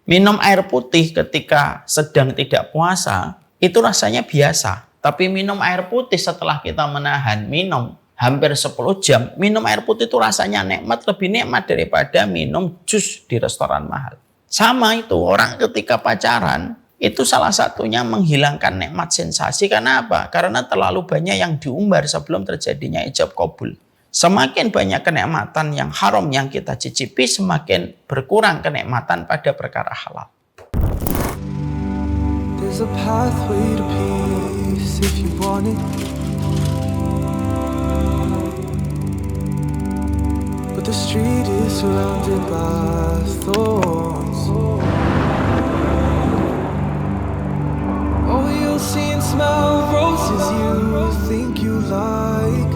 Minum air putih ketika sedang tidak puasa itu rasanya biasa. Tapi minum air putih setelah kita menahan minum hampir 10 jam, minum air putih itu rasanya nikmat, lebih nikmat daripada minum jus di restoran mahal. Sama itu, orang ketika pacaran, itu salah satunya menghilangkan nikmat sensasi. Karena apa? Karena terlalu banyak yang diumbar sebelum terjadinya ijab kabul. Semakin banyak kenikmatan yang haram yang kita cicipi, semakin berkurang kenikmatan pada perkara halal. There's a pathway to peace if you want it. But the street is surrounded by thorns. Oh, you'll see and smell roses you think you like.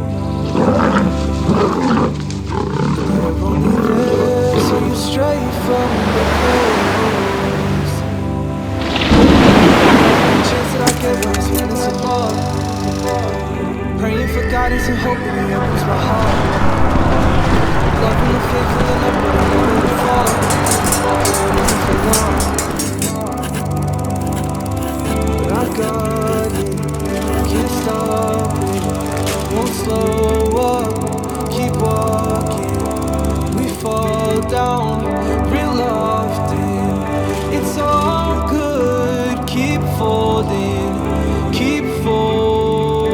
They're only there so you stray from the coast. Chance that I get when I spend it so long. Praying for guidance and hoping He opens my heart. Loving the faith, filling up, but I know it will fall. It isn't for long. But I got it, can't stop it, won't slow up, keep walking. We fall down real often. It's all good, keep folding, keep falling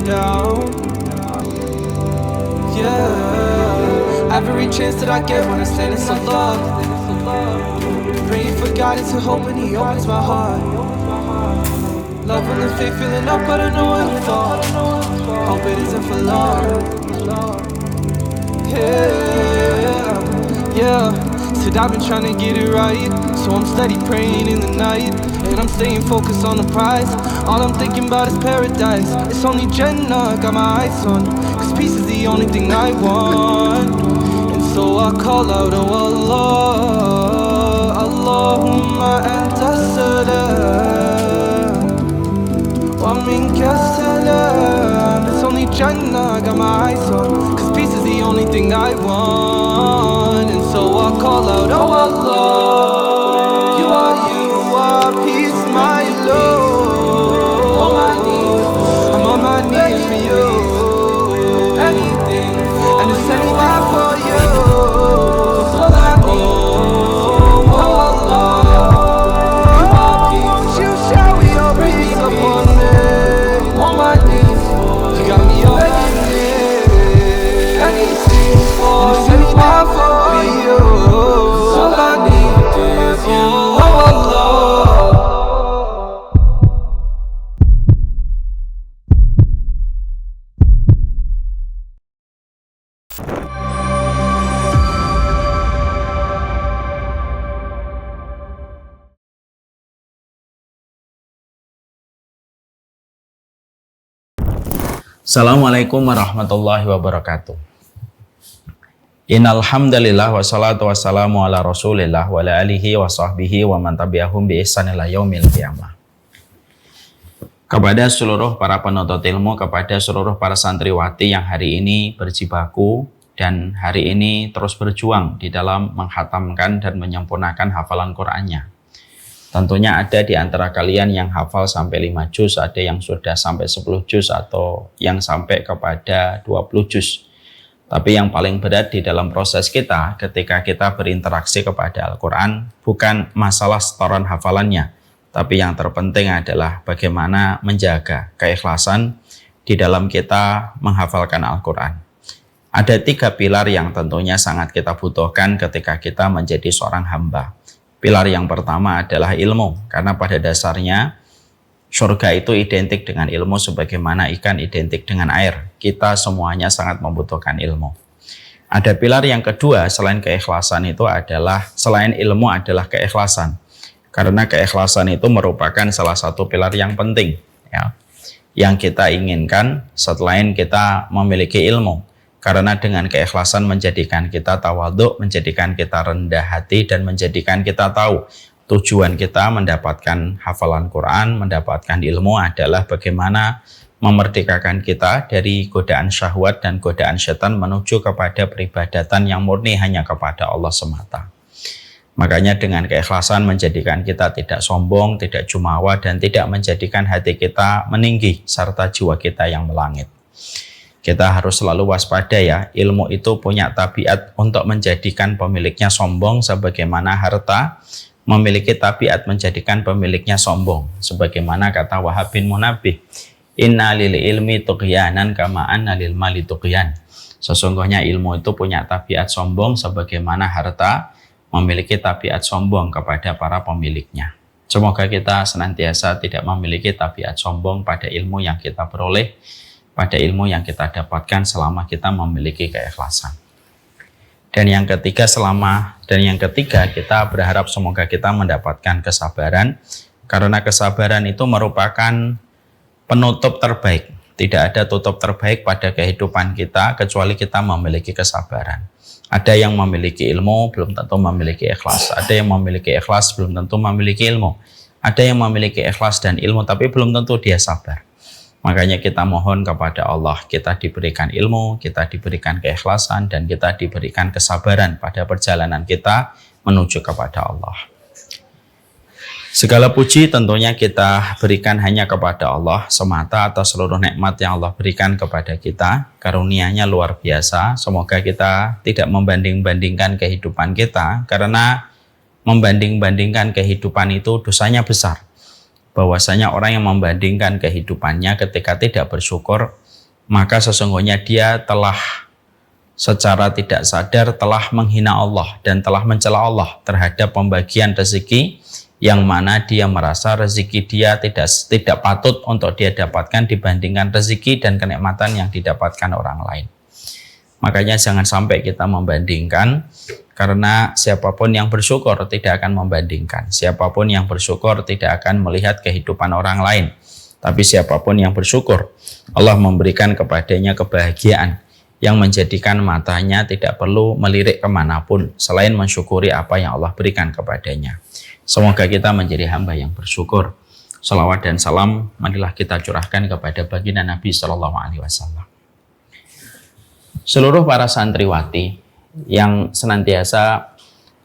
down. Yeah, every chance that I get when I stand in so love. Praying for guidance and hoping He opens my heart. Loving the faith, filling up, but I know it'll fall. Hope it isn't for long. Yeah. Said I've been trying to get it right, so I'm steady praying in the night, and I'm staying focused on the prize. All I'm thinking about is paradise. It's only Jannah, got my eyes on, cause peace is the only thing I want. And so I call out, oh Allah, Allahumma anta salam wa minka salam. It's only Jannah, got my eyes on, cause peace is the only thing I want. And so I call out, oh Allah, you are peace, my Lord. I'm on my knees for you. Anything, and it's anywhere for you. Assalamualaikum warahmatullahi wabarakatuh. Innal hamdalillah wassalatu wassalamu ala Rasulillah wa ala alihi wa sahbihi wa man tabi'ahum bi ihsan ila yaumil qiyamah. Kepada seluruh para penuntut ilmu, kepada seluruh para santriwati yang hari ini berjibaku dan hari ini terus berjuang di dalam menghatamkan dan menyempurnakan hafalan Qur'annya. Tentunya ada di antara kalian yang hafal sampai 5 juz, ada yang sudah sampai 10 juz, atau yang sampai kepada 20 juz. Tapi yang paling berat di dalam proses kita ketika kita berinteraksi kepada Al-Quran bukan masalah setoran hafalannya, tapi yang terpenting adalah bagaimana menjaga keikhlasan di dalam kita menghafalkan Al-Quran. Ada 3 pilar yang tentunya sangat kita butuhkan ketika kita menjadi seorang hamba. Pilar yang pertama adalah ilmu, karena pada dasarnya surga itu identik dengan ilmu sebagaimana ikan identik dengan air. Kita semuanya sangat membutuhkan ilmu. Ada pilar yang kedua selain keikhlasan itu adalah, selain ilmu adalah keikhlasan. Karena keikhlasan itu merupakan salah satu pilar yang penting ya, yang kita inginkan selain kita memiliki ilmu. Karena dengan keikhlasan menjadikan kita tawadhu, menjadikan kita rendah hati, dan menjadikan kita tahu tujuan kita mendapatkan hafalan Quran, mendapatkan ilmu adalah bagaimana memerdekakan kita dari godaan syahwat dan godaan setan menuju kepada peribadatan yang murni hanya kepada Allah semata. Makanya dengan keikhlasan menjadikan kita tidak sombong, tidak jumawa, dan tidak menjadikan hati kita meninggi serta jiwa kita yang melangit. Kita harus selalu waspada ya, ilmu itu punya tabiat untuk menjadikan pemiliknya sombong sebagaimana harta memiliki tabiat menjadikan pemiliknya sombong. Sebagaimana kata Wahab bin Munabbih, inna lil ilmi tughyanan kama anna lil mali tughyan. Sesungguhnya ilmu itu punya tabiat sombong sebagaimana harta memiliki tabiat sombong kepada para pemiliknya. Semoga kita senantiasa tidak memiliki tabiat sombong pada ilmu yang kita peroleh, pada ilmu yang kita dapatkan selama kita memiliki keikhlasan. Dan yang ketiga kita berharap semoga kita mendapatkan kesabaran, karena kesabaran itu merupakan penutup terbaik. Tidak ada tutup terbaik pada kehidupan kita kecuali kita memiliki kesabaran. Ada yang memiliki ilmu belum tentu memiliki ikhlas. Ada yang memiliki ikhlas belum tentu memiliki ilmu. Ada yang memiliki ikhlas dan ilmu tapi belum tentu dia sabar. Makanya kita mohon kepada Allah, kita diberikan ilmu, kita diberikan keikhlasan, dan kita diberikan kesabaran pada perjalanan kita menuju kepada Allah. Segala puji tentunya kita berikan hanya kepada Allah semata atas seluruh nikmat yang Allah berikan kepada kita. Karunia-Nya luar biasa. Semoga kita tidak membanding-bandingkan kehidupan kita, karena membanding-bandingkan kehidupan itu dosanya besar. Bahwasanya orang yang membandingkan kehidupannya ketika tidak bersyukur, maka sesungguhnya dia telah secara tidak sadar telah menghina Allah dan telah mencela Allah terhadap pembagian rezeki yang mana dia merasa rezeki dia tidak patut untuk dia dapatkan dibandingkan rezeki dan kenikmatan yang didapatkan orang lain. Makanya jangan sampai kita membandingkan, karena siapapun yang bersyukur tidak akan membandingkan. Siapapun yang bersyukur tidak akan melihat kehidupan orang lain. Tapi siapapun yang bersyukur, Allah memberikan kepadanya kebahagiaan yang menjadikan matanya tidak perlu melirik kemanapun selain mensyukuri apa yang Allah berikan kepadanya. Semoga kita menjadi hamba yang bersyukur. Salawat dan salam marilah kita curahkan kepada baginda Nabi Shallallahu Alaihi Wasallam. Seluruh para santriwati yang senantiasa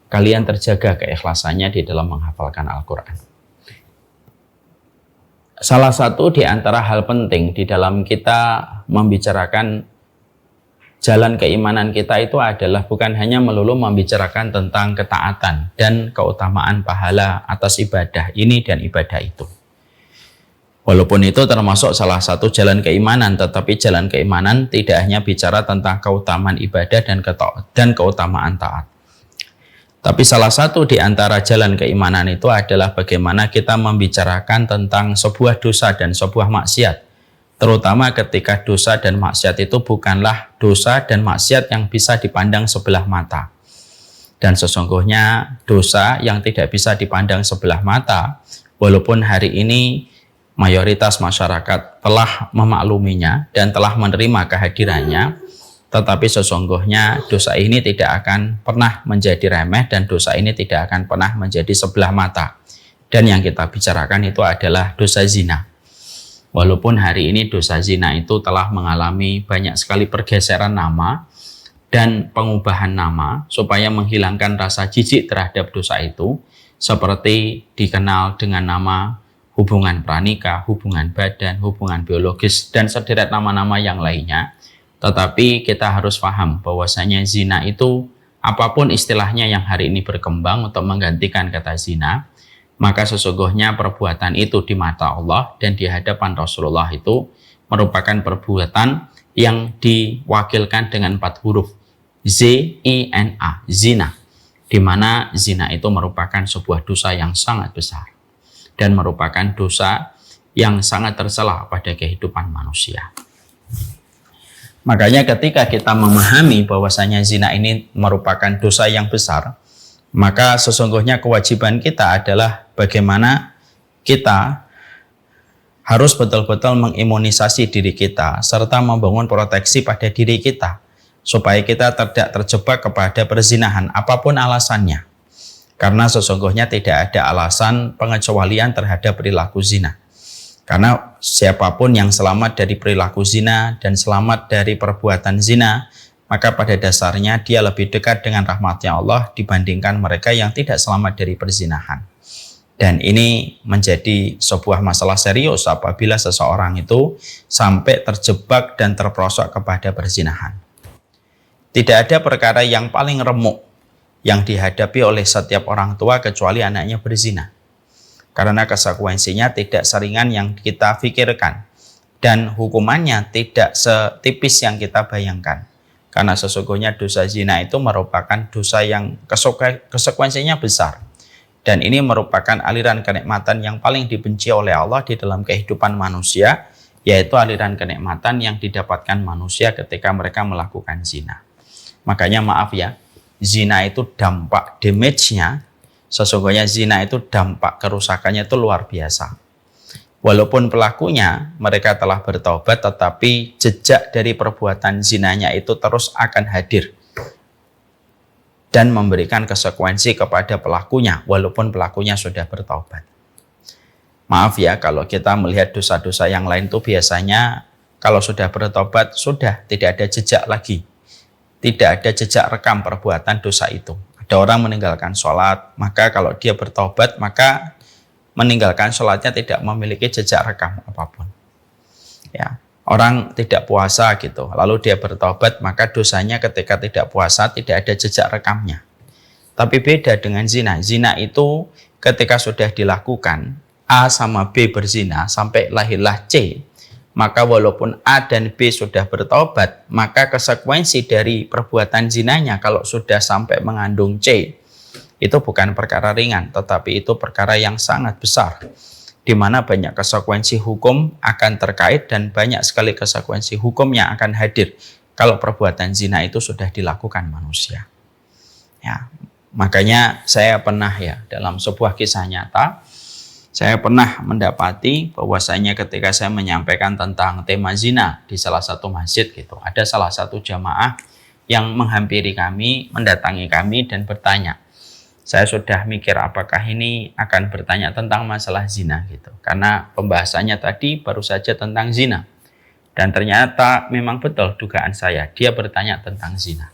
kalian terjaga keikhlasannya di dalam menghafalkan Al-Quran. Salah satu di antara hal penting di dalam kita membicarakan jalan keimanan kita itu adalah bukan hanya melulu membicarakan tentang ketaatan dan keutamaan pahala atas ibadah ini dan ibadah itu. Walaupun itu termasuk salah satu jalan keimanan, tetapi jalan keimanan tidak hanya bicara tentang keutamaan ibadah dan keutamaan taat. Tapi salah satu di antara jalan keimanan itu adalah bagaimana kita membicarakan tentang sebuah dosa dan sebuah maksiat. Terutama ketika dosa dan maksiat itu bukanlah dosa dan maksiat yang bisa dipandang sebelah mata. Dan sesungguhnya dosa yang tidak bisa dipandang sebelah mata, walaupun hari ini mayoritas masyarakat telah memakluminya dan telah menerima kehadirannya, tetapi sesungguhnya dosa ini tidak akan pernah menjadi remeh dan dosa ini tidak akan pernah menjadi sebelah mata. Dan yang kita bicarakan itu adalah dosa zina. Walaupun hari ini dosa zina itu telah mengalami banyak sekali pergeseran nama dan pengubahan nama supaya menghilangkan rasa jijik terhadap dosa itu, seperti dikenal dengan nama hubungan pranikah, hubungan badan, hubungan biologis, dan sederet nama-nama yang lainnya. Tetapi kita harus paham bahwasanya zina itu apapun istilahnya yang hari ini berkembang untuk menggantikan kata zina, maka sesungguhnya perbuatan itu di mata Allah dan di hadapan Rasulullah itu merupakan perbuatan yang diwakilkan dengan 4 huruf Z-I-N-A, zina, di mana zina itu merupakan sebuah dosa yang sangat besar dan merupakan dosa yang sangat tercela pada kehidupan manusia. Makanya ketika kita memahami bahwasanya zina ini merupakan dosa yang besar, maka sesungguhnya kewajiban kita adalah bagaimana kita harus betul-betul mengimunisasi diri kita serta membangun proteksi pada diri kita supaya kita tidak terjebak kepada perzinahan apapun alasannya. Karena sesungguhnya tidak ada alasan pengecualian terhadap perilaku zina. Karena siapapun yang selamat dari perilaku zina dan selamat dari perbuatan zina, maka pada dasarnya dia lebih dekat dengan rahmatnya Allah dibandingkan mereka yang tidak selamat dari perzinahan. Dan ini menjadi sebuah masalah serius apabila seseorang itu sampai terjebak dan terperosok kepada perzinahan. Tidak ada perkara yang paling remuk yang dihadapi oleh setiap orang tua kecuali anaknya berzina. Karena konsekuensinya tidak seringan yang kita pikirkan. Dan hukumannya tidak setipis yang kita bayangkan. Karena sesungguhnya dosa zina itu merupakan dosa yang konsekuensinya besar. Dan ini merupakan aliran kenikmatan yang paling dibenci oleh Allah di dalam kehidupan manusia, yaitu aliran kenikmatan yang didapatkan manusia ketika mereka melakukan zina. Makanya maaf ya, zina itu dampak damage-nya, sesungguhnya zina itu dampak kerusakannya itu luar biasa. Walaupun pelakunya mereka telah bertobat, tetapi jejak dari perbuatan zinanya itu terus akan hadir dan memberikan konsekuensi kepada pelakunya walaupun pelakunya sudah bertobat. Maaf ya, kalau kita melihat dosa-dosa yang lain itu biasanya kalau sudah bertobat sudah tidak ada jejak lagi. Tidak ada jejak rekam perbuatan dosa itu. Ada orang meninggalkan sholat, maka kalau dia bertobat maka meninggalkan sholatnya tidak memiliki jejak rekam apapun. Ya. Orang tidak puasa gitu, lalu dia bertobat, maka dosanya ketika tidak puasa tidak ada jejak rekamnya. Tapi beda dengan zina. Zina itu ketika sudah dilakukan, A sama B berzina sampai lahirlah C, maka walaupun A dan B sudah bertobat, maka konsekuensi dari perbuatan zinanya kalau sudah sampai mengandung C, itu bukan perkara ringan, tetapi itu perkara yang sangat besar, di mana banyak konsekuensi hukum akan terkait dan banyak sekali konsekuensi hukum yang akan hadir kalau perbuatan zina itu sudah dilakukan manusia. Ya, makanya saya pernah ya dalam sebuah kisah nyata, saya pernah mendapati bahwasanya ketika saya menyampaikan tentang tema zina di salah satu masjid gitu, ada salah satu jamaah yang menghampiri kami, mendatangi kami dan bertanya, saya sudah mikir apakah ini akan bertanya tentang masalah zina gitu. Karena pembahasannya tadi baru saja tentang zina. Dan ternyata memang betul dugaan saya, dia bertanya tentang zina.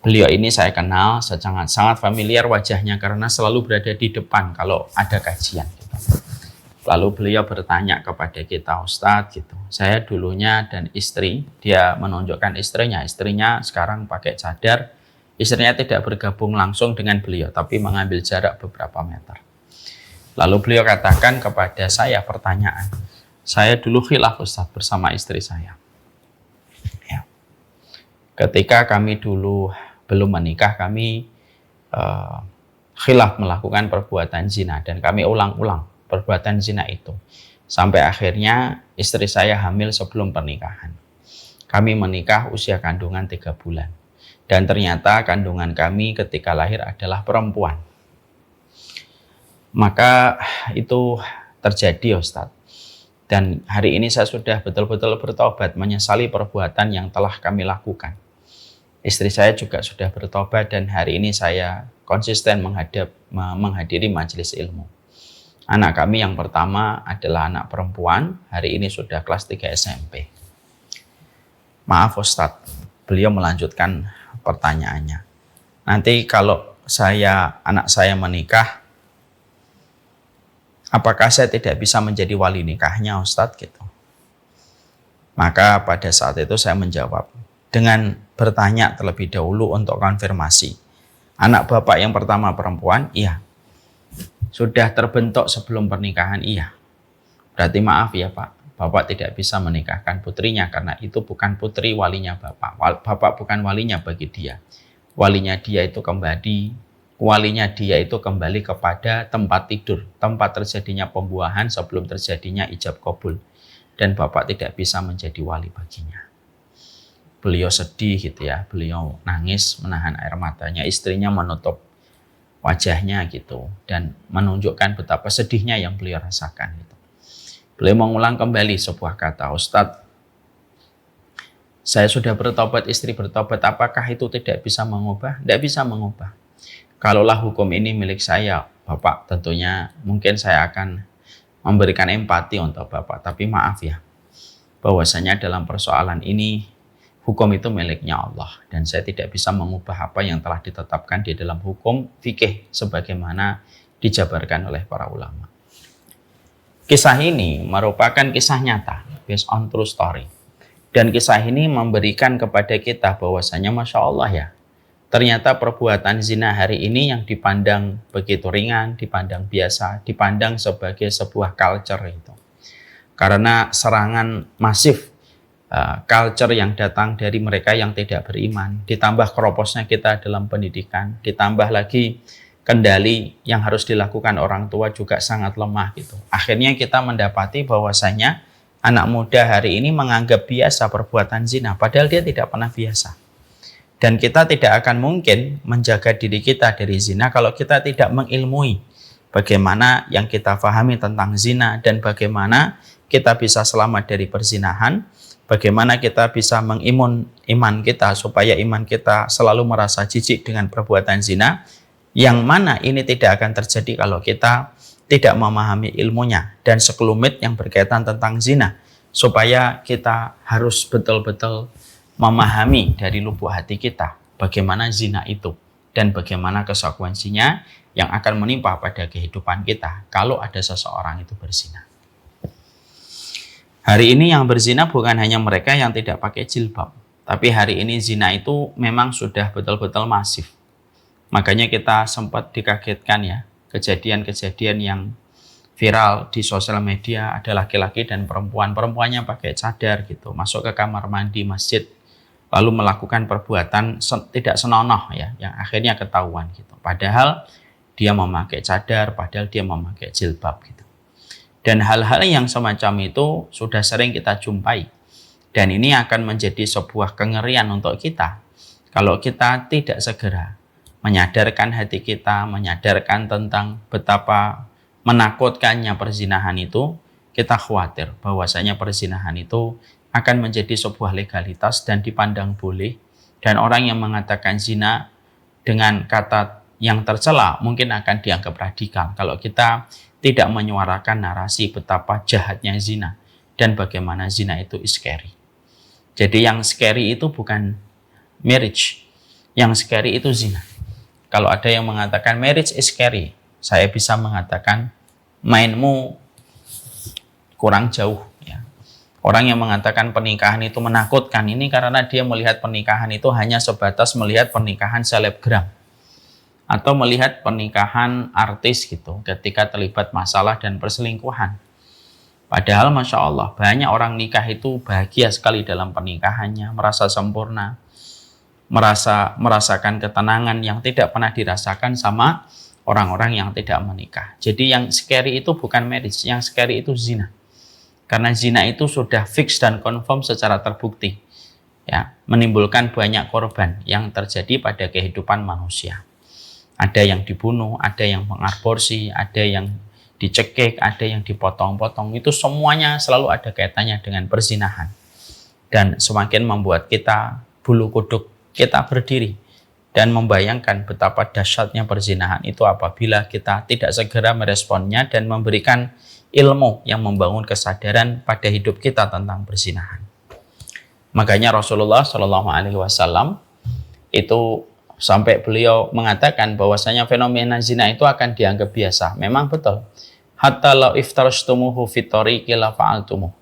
Beliau ini saya kenal, sangat familiar wajahnya karena selalu berada di depan kalau ada kajian gitu. Lalu beliau bertanya kepada kita, Ustadz gitu. Saya dulunya dan istri, dia menunjukkan istrinya sekarang pakai cadar. Istrinya tidak bergabung langsung dengan beliau, tapi mengambil jarak beberapa meter. Lalu beliau katakan kepada saya pertanyaan, saya dulu khilaf Ustadz bersama istri saya. Ya. Ketika kami dulu belum menikah, kami khilaf melakukan perbuatan zina dan kami ulang-ulang perbuatan zina itu. Sampai akhirnya istri saya hamil sebelum pernikahan. Kami menikah usia kandungan 3 bulan. Dan ternyata kandungan kami ketika lahir adalah perempuan. Maka itu terjadi Ustadz. Dan hari ini saya sudah betul-betul bertobat, menyesali perbuatan yang telah kami lakukan. Istri saya juga sudah bertobat dan hari ini saya konsisten menghadiri majelis ilmu. Anak kami yang pertama adalah anak perempuan, hari ini sudah kelas 3 SMP. Maaf Ustadz, beliau melanjutkan pertanyaannya. Nanti kalau anak saya menikah, apakah saya tidak bisa menjadi wali nikahnya Ustadz gitu? Maka pada saat itu saya menjawab dengan bertanya terlebih dahulu untuk konfirmasi. Anak bapak yang pertama perempuan, iya. Sudah terbentuk sebelum pernikahan, iya. Berarti maaf ya Pak, Bapak tidak bisa menikahkan putrinya karena itu bukan putri walinya Bapak. Bapak bukan walinya bagi dia. Walinya dia itu kembali kepada tempat tidur, tempat terjadinya pembuahan sebelum terjadinya ijab qabul. Dan Bapak tidak bisa menjadi wali baginya. Beliau sedih gitu ya, beliau nangis menahan air matanya, istrinya menutup wajahnya gitu dan menunjukkan betapa sedihnya yang beliau rasakan gitu. Beliau mengulang kembali sebuah kata, Ustadz, saya sudah bertobat, istri bertobat, apakah itu tidak bisa mengubah? Tidak bisa mengubah. Kalaulah hukum ini milik saya, Bapak, tentunya mungkin saya akan memberikan empati untuk Bapak. Tapi maaf ya, bahwasanya dalam persoalan ini hukum itu miliknya Allah dan saya tidak bisa mengubah apa yang telah ditetapkan di dalam hukum fikih sebagaimana dijabarkan oleh para ulama. Kisah ini merupakan kisah nyata, based on true story. Dan kisah ini memberikan kepada kita bahwasanya Masya Allah ya, ternyata perbuatan zina hari ini yang dipandang begitu ringan, dipandang biasa, dipandang sebagai sebuah culture itu. Karena serangan masif culture yang datang dari mereka yang tidak beriman, ditambah keroposnya kita dalam pendidikan, ditambah lagi kendali yang harus dilakukan orang tua juga sangat lemah gitu. Akhirnya kita mendapati bahwasanya anak muda hari ini menganggap biasa perbuatan zina, padahal dia tidak pernah biasa. Dan kita tidak akan mungkin menjaga diri kita dari zina kalau kita tidak mengilmui bagaimana yang kita pahami tentang zina dan bagaimana kita bisa selamat dari perzinahan, bagaimana kita bisa mengimun iman kita supaya iman kita selalu merasa jijik dengan perbuatan zina, yang mana ini tidak akan terjadi kalau kita tidak memahami ilmunya dan sekelumit yang berkaitan tentang zina, supaya kita harus betul-betul memahami dari lubuk hati kita bagaimana zina itu dan bagaimana konsekuensinya yang akan menimpa pada kehidupan kita kalau ada seseorang itu berzina. Hari ini yang berzina bukan hanya mereka yang tidak pakai jilbab, tapi hari ini zina itu memang sudah betul-betul masif. Makanya kita sempat dikagetkan ya, kejadian-kejadian yang viral di sosial media ada laki-laki dan perempuannya pakai cadar gitu, masuk ke kamar mandi masjid, lalu melakukan perbuatan tidak senonoh ya, yang akhirnya ketahuan gitu. Padahal dia memakai cadar, padahal dia memakai jilbab gitu. Dan hal-hal yang semacam itu sudah sering kita jumpai. Dan ini akan menjadi sebuah kengerian untuk kita kalau kita tidak segera menyadarkan hati kita, menyadarkan tentang betapa menakutkannya perzinahan itu. Kita khawatir bahwasanya perzinahan itu akan menjadi sebuah legalitas dan dipandang boleh. Dan orang yang mengatakan zina dengan kata yang tercela mungkin akan dianggap radikal kalau kita tidak menyuarakan narasi betapa jahatnya zina dan bagaimana zina itu scary. Jadi yang scary itu bukan marriage, yang scary itu zina. Kalau ada yang mengatakan marriage is scary, saya bisa mengatakan mainmu kurang jauh. Ya. Orang yang mengatakan pernikahan itu menakutkan ini karena dia melihat pernikahan itu hanya sebatas melihat pernikahan selebgram atau melihat pernikahan artis gitu ketika terlibat masalah dan perselingkuhan. Padahal Masya Allah banyak orang nikah itu bahagia sekali dalam pernikahannya, merasa sempurna, merasakan ketenangan yang tidak pernah dirasakan sama orang-orang yang tidak menikah. Jadi yang scary itu bukan marriage, yang scary itu zina. Karena zina itu sudah fix dan confirm secara terbukti, ya, menimbulkan banyak korban yang terjadi pada kehidupan manusia. Ada yang dibunuh, ada yang mengaborsi, ada yang dicekik, ada yang dipotong-potong. Itu semuanya selalu ada kaitannya dengan perzinahan. Dan semakin membuat kita bulu kuduk kita berdiri dan membayangkan betapa dahsyatnya perzinahan itu apabila kita tidak segera meresponnya dan memberikan ilmu yang membangun kesadaran pada hidup kita tentang perzinahan. Makanya Rasulullah SAW itu sampai beliau mengatakan bahwasanya fenomena zina itu akan dianggap biasa. Memang betul. Hatta law iftarastumuhu fitoriqi la fa'altumuh.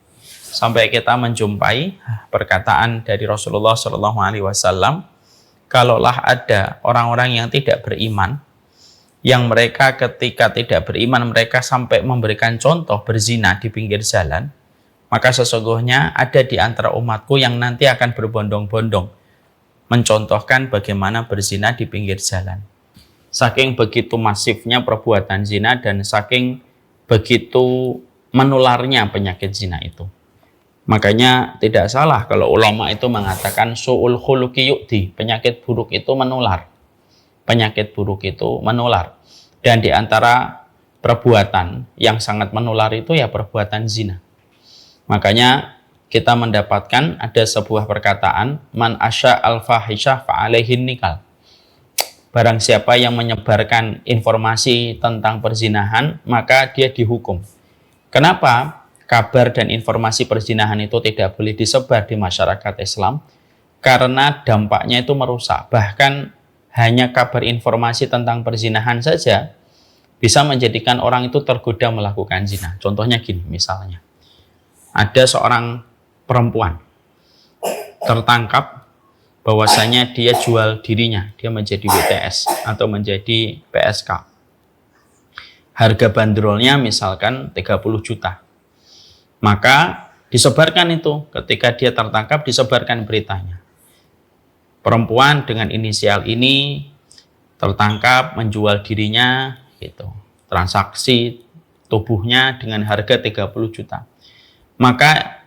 Sampai kita menjumpai perkataan dari Rasulullah SAW, kalaulah ada orang-orang yang tidak beriman, yang mereka ketika tidak beriman mereka sampai memberikan contoh berzina di pinggir jalan, maka sesungguhnya ada di antara umatku yang nanti akan berbondong-bondong mencontohkan bagaimana berzina di pinggir jalan. Saking begitu masifnya perbuatan zina dan saking begitu menularnya penyakit zina itu. Makanya tidak salah kalau ulama itu mengatakan su'ul khuluqi yu'di, penyakit buruk itu menular. Penyakit buruk itu menular. Dan di antara perbuatan yang sangat menular itu ya perbuatan zina. Makanya kita mendapatkan ada sebuah perkataan, man asya al-fahisyah fa'alaihin nikal. Barang siapa yang menyebarkan informasi tentang perzinahan, maka dia dihukum. Kenapa kabar dan informasi perzinahan itu tidak boleh disebar di masyarakat Islam? Karena dampaknya itu merusak. Bahkan hanya kabar informasi tentang perzinahan saja bisa menjadikan orang itu tergoda melakukan zina. Contohnya gini, misalnya ada seorang perempuan tertangkap bahwasanya dia jual dirinya, dia menjadi WTS atau menjadi PSK. Harga bandrolnya misalkan 30 juta. Maka disebarkan itu, ketika dia tertangkap disebarkan beritanya. Perempuan dengan inisial ini tertangkap menjual dirinya gitu. Transaksi tubuhnya dengan harga 30 juta. Maka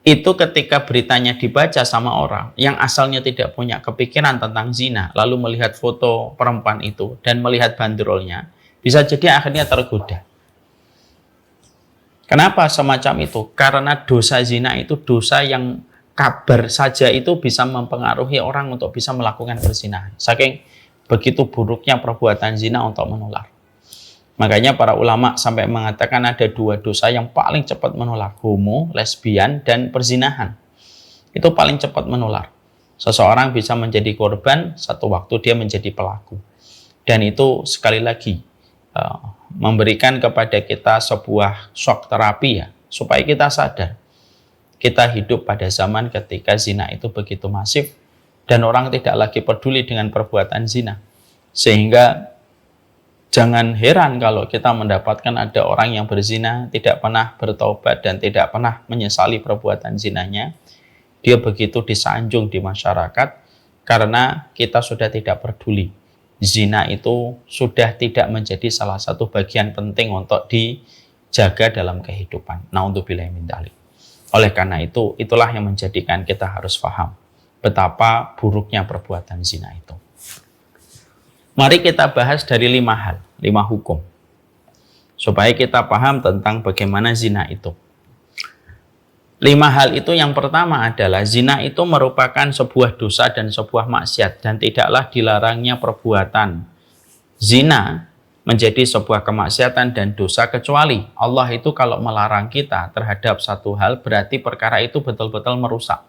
itu ketika beritanya dibaca sama orang yang asalnya tidak punya kepikiran tentang zina, lalu melihat foto perempuan itu dan melihat bandrolnya, bisa jadi akhirnya tergoda. Kenapa semacam itu? Karena dosa zina itu dosa yang kabar saja itu bisa mempengaruhi orang untuk bisa melakukan perzinahan. Saking begitu buruknya perbuatan zina untuk menular. Makanya para ulama sampai mengatakan ada 2 dosa yang paling cepat menular. Homo, lesbian, dan perzinahan. Itu paling cepat menular. Seseorang bisa menjadi korban, satu waktu dia menjadi pelaku. Dan itu sekali lagi memberikan kepada kita sebuah shock terapi ya, supaya kita sadar kita hidup pada zaman ketika zina itu begitu masif dan orang tidak lagi peduli dengan perbuatan zina, sehingga jangan heran kalau kita mendapatkan ada orang yang berzina tidak pernah bertobat dan tidak pernah menyesali perbuatan zinanya. Dia begitu disanjung di masyarakat karena kita sudah tidak peduli. Zina itu sudah tidak menjadi salah satu bagian penting untuk dijaga dalam kehidupan. Na'udzubillahi min dzalik. Oleh karena itu, itulah yang menjadikan kita harus paham betapa buruknya perbuatan zina itu. Mari kita bahas dari 5 hal, 5 hukum. Supaya kita paham tentang bagaimana zina itu. 5 hal itu yang pertama adalah zina itu merupakan sebuah dosa dan sebuah maksiat dan tidaklah dilarangnya perbuatan zina menjadi sebuah kemaksiatan dan dosa kecuali Allah itu kalau melarang kita terhadap satu hal berarti perkara itu betul-betul merusak.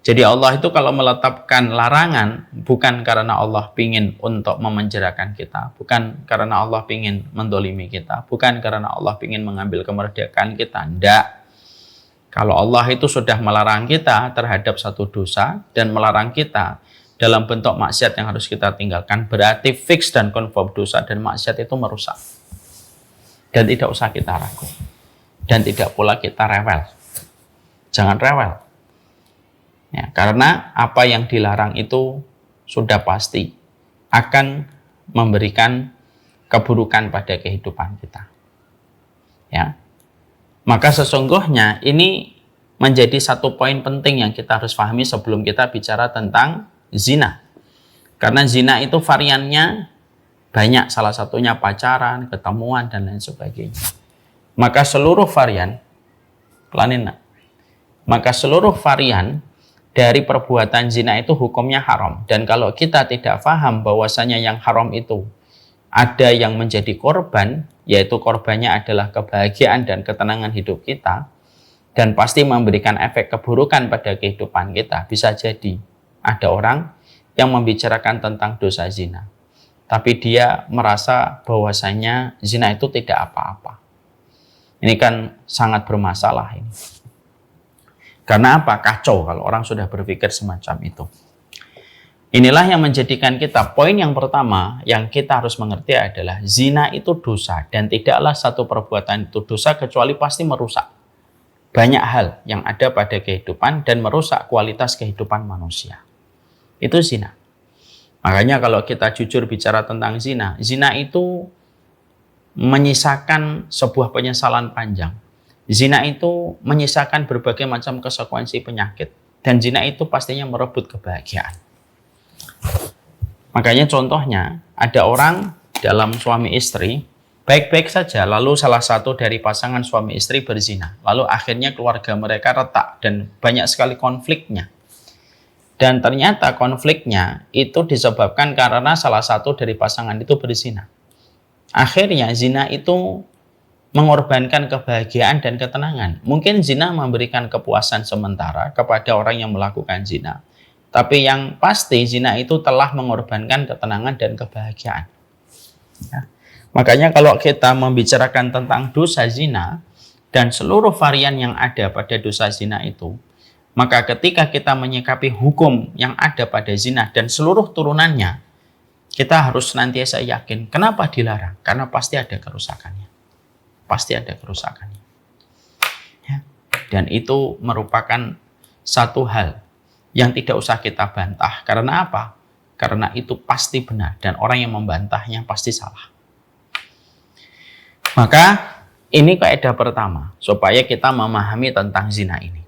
Jadi Allah itu kalau meletakkan larangan bukan karena Allah ingin untuk memenjarakan kita, bukan karena Allah ingin mendolimi kita, bukan karena Allah ingin mengambil kemerdekaan kita, tidak. Kalau Allah itu sudah melarang kita terhadap satu dosa dan melarang kita dalam bentuk maksiat yang harus kita tinggalkan, berarti fix dan confirm dosa dan maksiat itu merusak. Dan tidak usah kita ragu. Dan tidak pula kita rewel. Jangan rewel. Ya, karena apa yang dilarang itu sudah pasti akan memberikan keburukan pada kehidupan kita. Ya. Maka sesungguhnya ini menjadi satu poin penting yang kita harus pahami sebelum kita bicara tentang zina. Karena zina itu variannya banyak, salah satunya pacaran, ketemuan, dan lain sebagainya. Maka seluruh varian, maka seluruh varian dari perbuatan zina itu hukumnya haram. Dan kalau kita tidak paham bahwasanya yang haram itu ada yang menjadi korban, yaitu korbannya adalah kebahagiaan dan ketenangan hidup kita, dan pasti memberikan efek keburukan pada kehidupan kita. Bisa jadi ada orang yang membicarakan tentang dosa zina, tapi dia merasa bahwasanya zina itu tidak apa-apa. Ini kan sangat bermasalah ini. Karena apa? Kacau kalau orang sudah berpikir semacam itu. Inilah yang menjadikan kita, poin yang pertama yang kita harus mengerti adalah zina itu dosa dan tidaklah satu perbuatan itu dosa kecuali pasti merusak banyak hal yang ada pada kehidupan dan merusak kualitas kehidupan manusia. Itu zina. Makanya kalau kita jujur bicara tentang zina, zina itu menyisakan sebuah penyesalan panjang. Zina itu menyisakan berbagai macam konsekuensi penyakit dan zina itu pastinya merebut kebahagiaan. Makanya contohnya ada orang dalam suami istri baik-baik saja, lalu salah satu dari pasangan suami istri berzina, lalu akhirnya keluarga mereka retak dan banyak sekali konfliknya. Dan ternyata konfliknya itu disebabkan karena salah satu dari pasangan itu berzina. Akhirnya zina itu mengorbankan kebahagiaan dan ketenangan. Mungkin zina memberikan kepuasan sementara kepada orang yang melakukan zina. Tapi yang pasti zina itu telah mengorbankan ketenangan dan kebahagiaan. Ya. Makanya kalau kita membicarakan tentang dosa zina dan seluruh varian yang ada pada dosa zina itu, maka ketika kita menyikapi hukum yang ada pada zina dan seluruh turunannya, kita harus senantiasa yakin. Kenapa dilarang? Karena pasti ada kerusakannya. Pasti ada kerusakannya. Ya. Dan itu merupakan satu hal yang tidak usah kita bantah. Karena apa? Karena itu pasti benar. Dan orang yang membantahnya pasti salah. Maka ini kaidah pertama. Supaya kita memahami tentang zina ini.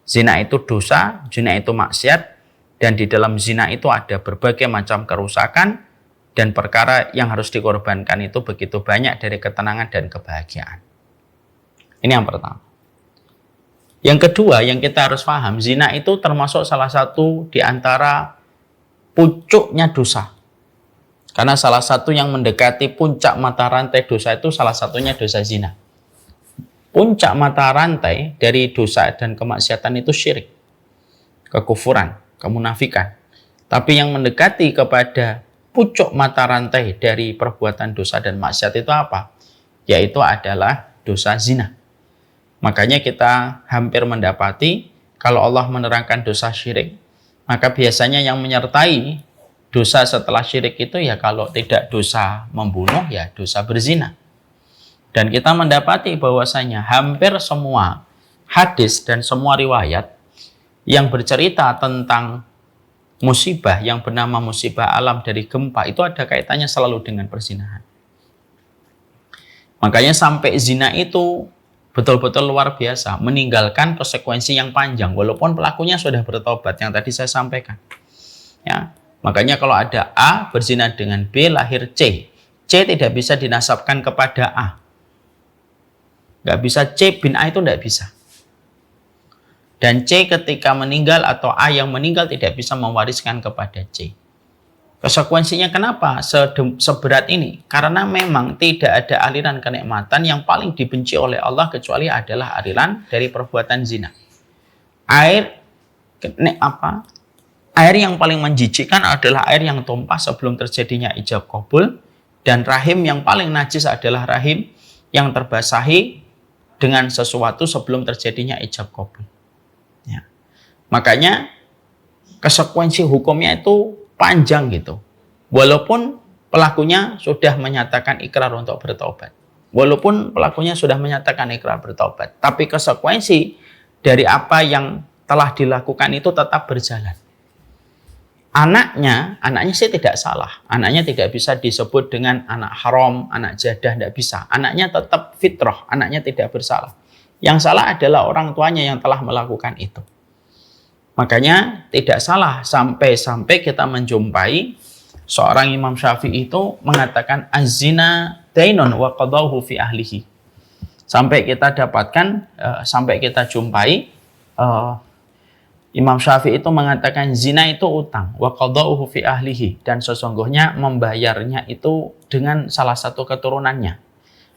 Zina itu dosa, zina itu maksiat. Dan di dalam zina itu ada berbagai macam kerusakan dan perkara yang harus dikorbankan itu begitu banyak dari ketenangan dan kebahagiaan. Ini yang pertama. Yang kedua yang kita harus paham, zina itu termasuk salah satu di antara pucuknya dosa. Karena salah satu yang mendekati puncak mata rantai dosa itu salah satunya dosa zina. Puncak mata rantai dari dosa dan kemaksiatan itu syirik, kekufuran, kemunafikan. Tapi yang mendekati kepada pucuk mata rantai dari perbuatan dosa dan maksiat itu apa? Yaitu adalah dosa zina. Makanya kita hampir mendapati kalau Allah menerangkan dosa syirik, maka biasanya yang menyertai dosa setelah syirik itu ya kalau tidak dosa membunuh ya dosa berzina. Dan kita mendapati bahwasanya hampir semua hadis dan semua riwayat yang bercerita tentang musibah yang bernama musibah alam dari gempa itu ada kaitannya selalu dengan perzinahan. Makanya sampai zina itu betul-betul luar biasa, meninggalkan konsekuensi yang panjang walaupun pelakunya sudah bertobat yang tadi saya sampaikan. Ya, makanya kalau ada A berzina dengan B lahir C, C tidak bisa dinasabkan kepada A. Nggak bisa C bin A itu nggak bisa. Dan C ketika meninggal atau A yang meninggal tidak bisa mewariskan kepada C. Konsekuensinya kenapa seberat ini? Karena memang tidak ada aliran kenikmatan yang paling dibenci oleh Allah kecuali adalah aliran dari perbuatan zina. Air yang paling menjijikkan adalah air yang tumpah sebelum terjadinya ijab qabul, dan rahim yang paling najis adalah rahim yang terbasahi dengan sesuatu sebelum terjadinya ijab qabul. Ya. Makanya konsekuensi hukumnya itu panjang gitu. Walaupun pelakunya sudah menyatakan ikrar untuk bertobat. Walaupun pelakunya sudah menyatakan ikrar bertobat. Tapi konsekuensi dari apa yang telah dilakukan itu tetap berjalan. Anaknya sih tidak salah. Anaknya tidak bisa disebut dengan anak haram, anak jadah, tidak bisa. Anaknya tetap fitrah, anaknya tidak bersalah. Yang salah adalah orang tuanya yang telah melakukan itu. Makanya tidak salah sampai kita menjumpai seorang Imam Syafi'i itu mengatakan az-zina dainun wa qadahu fi ahlihi. Sampai kita dapatkan, sampai kita jumpai Imam Syafi'i itu mengatakan zina itu utang wa qadahu fi ahlihi, dan sesungguhnya membayarnya itu dengan salah satu keturunannya.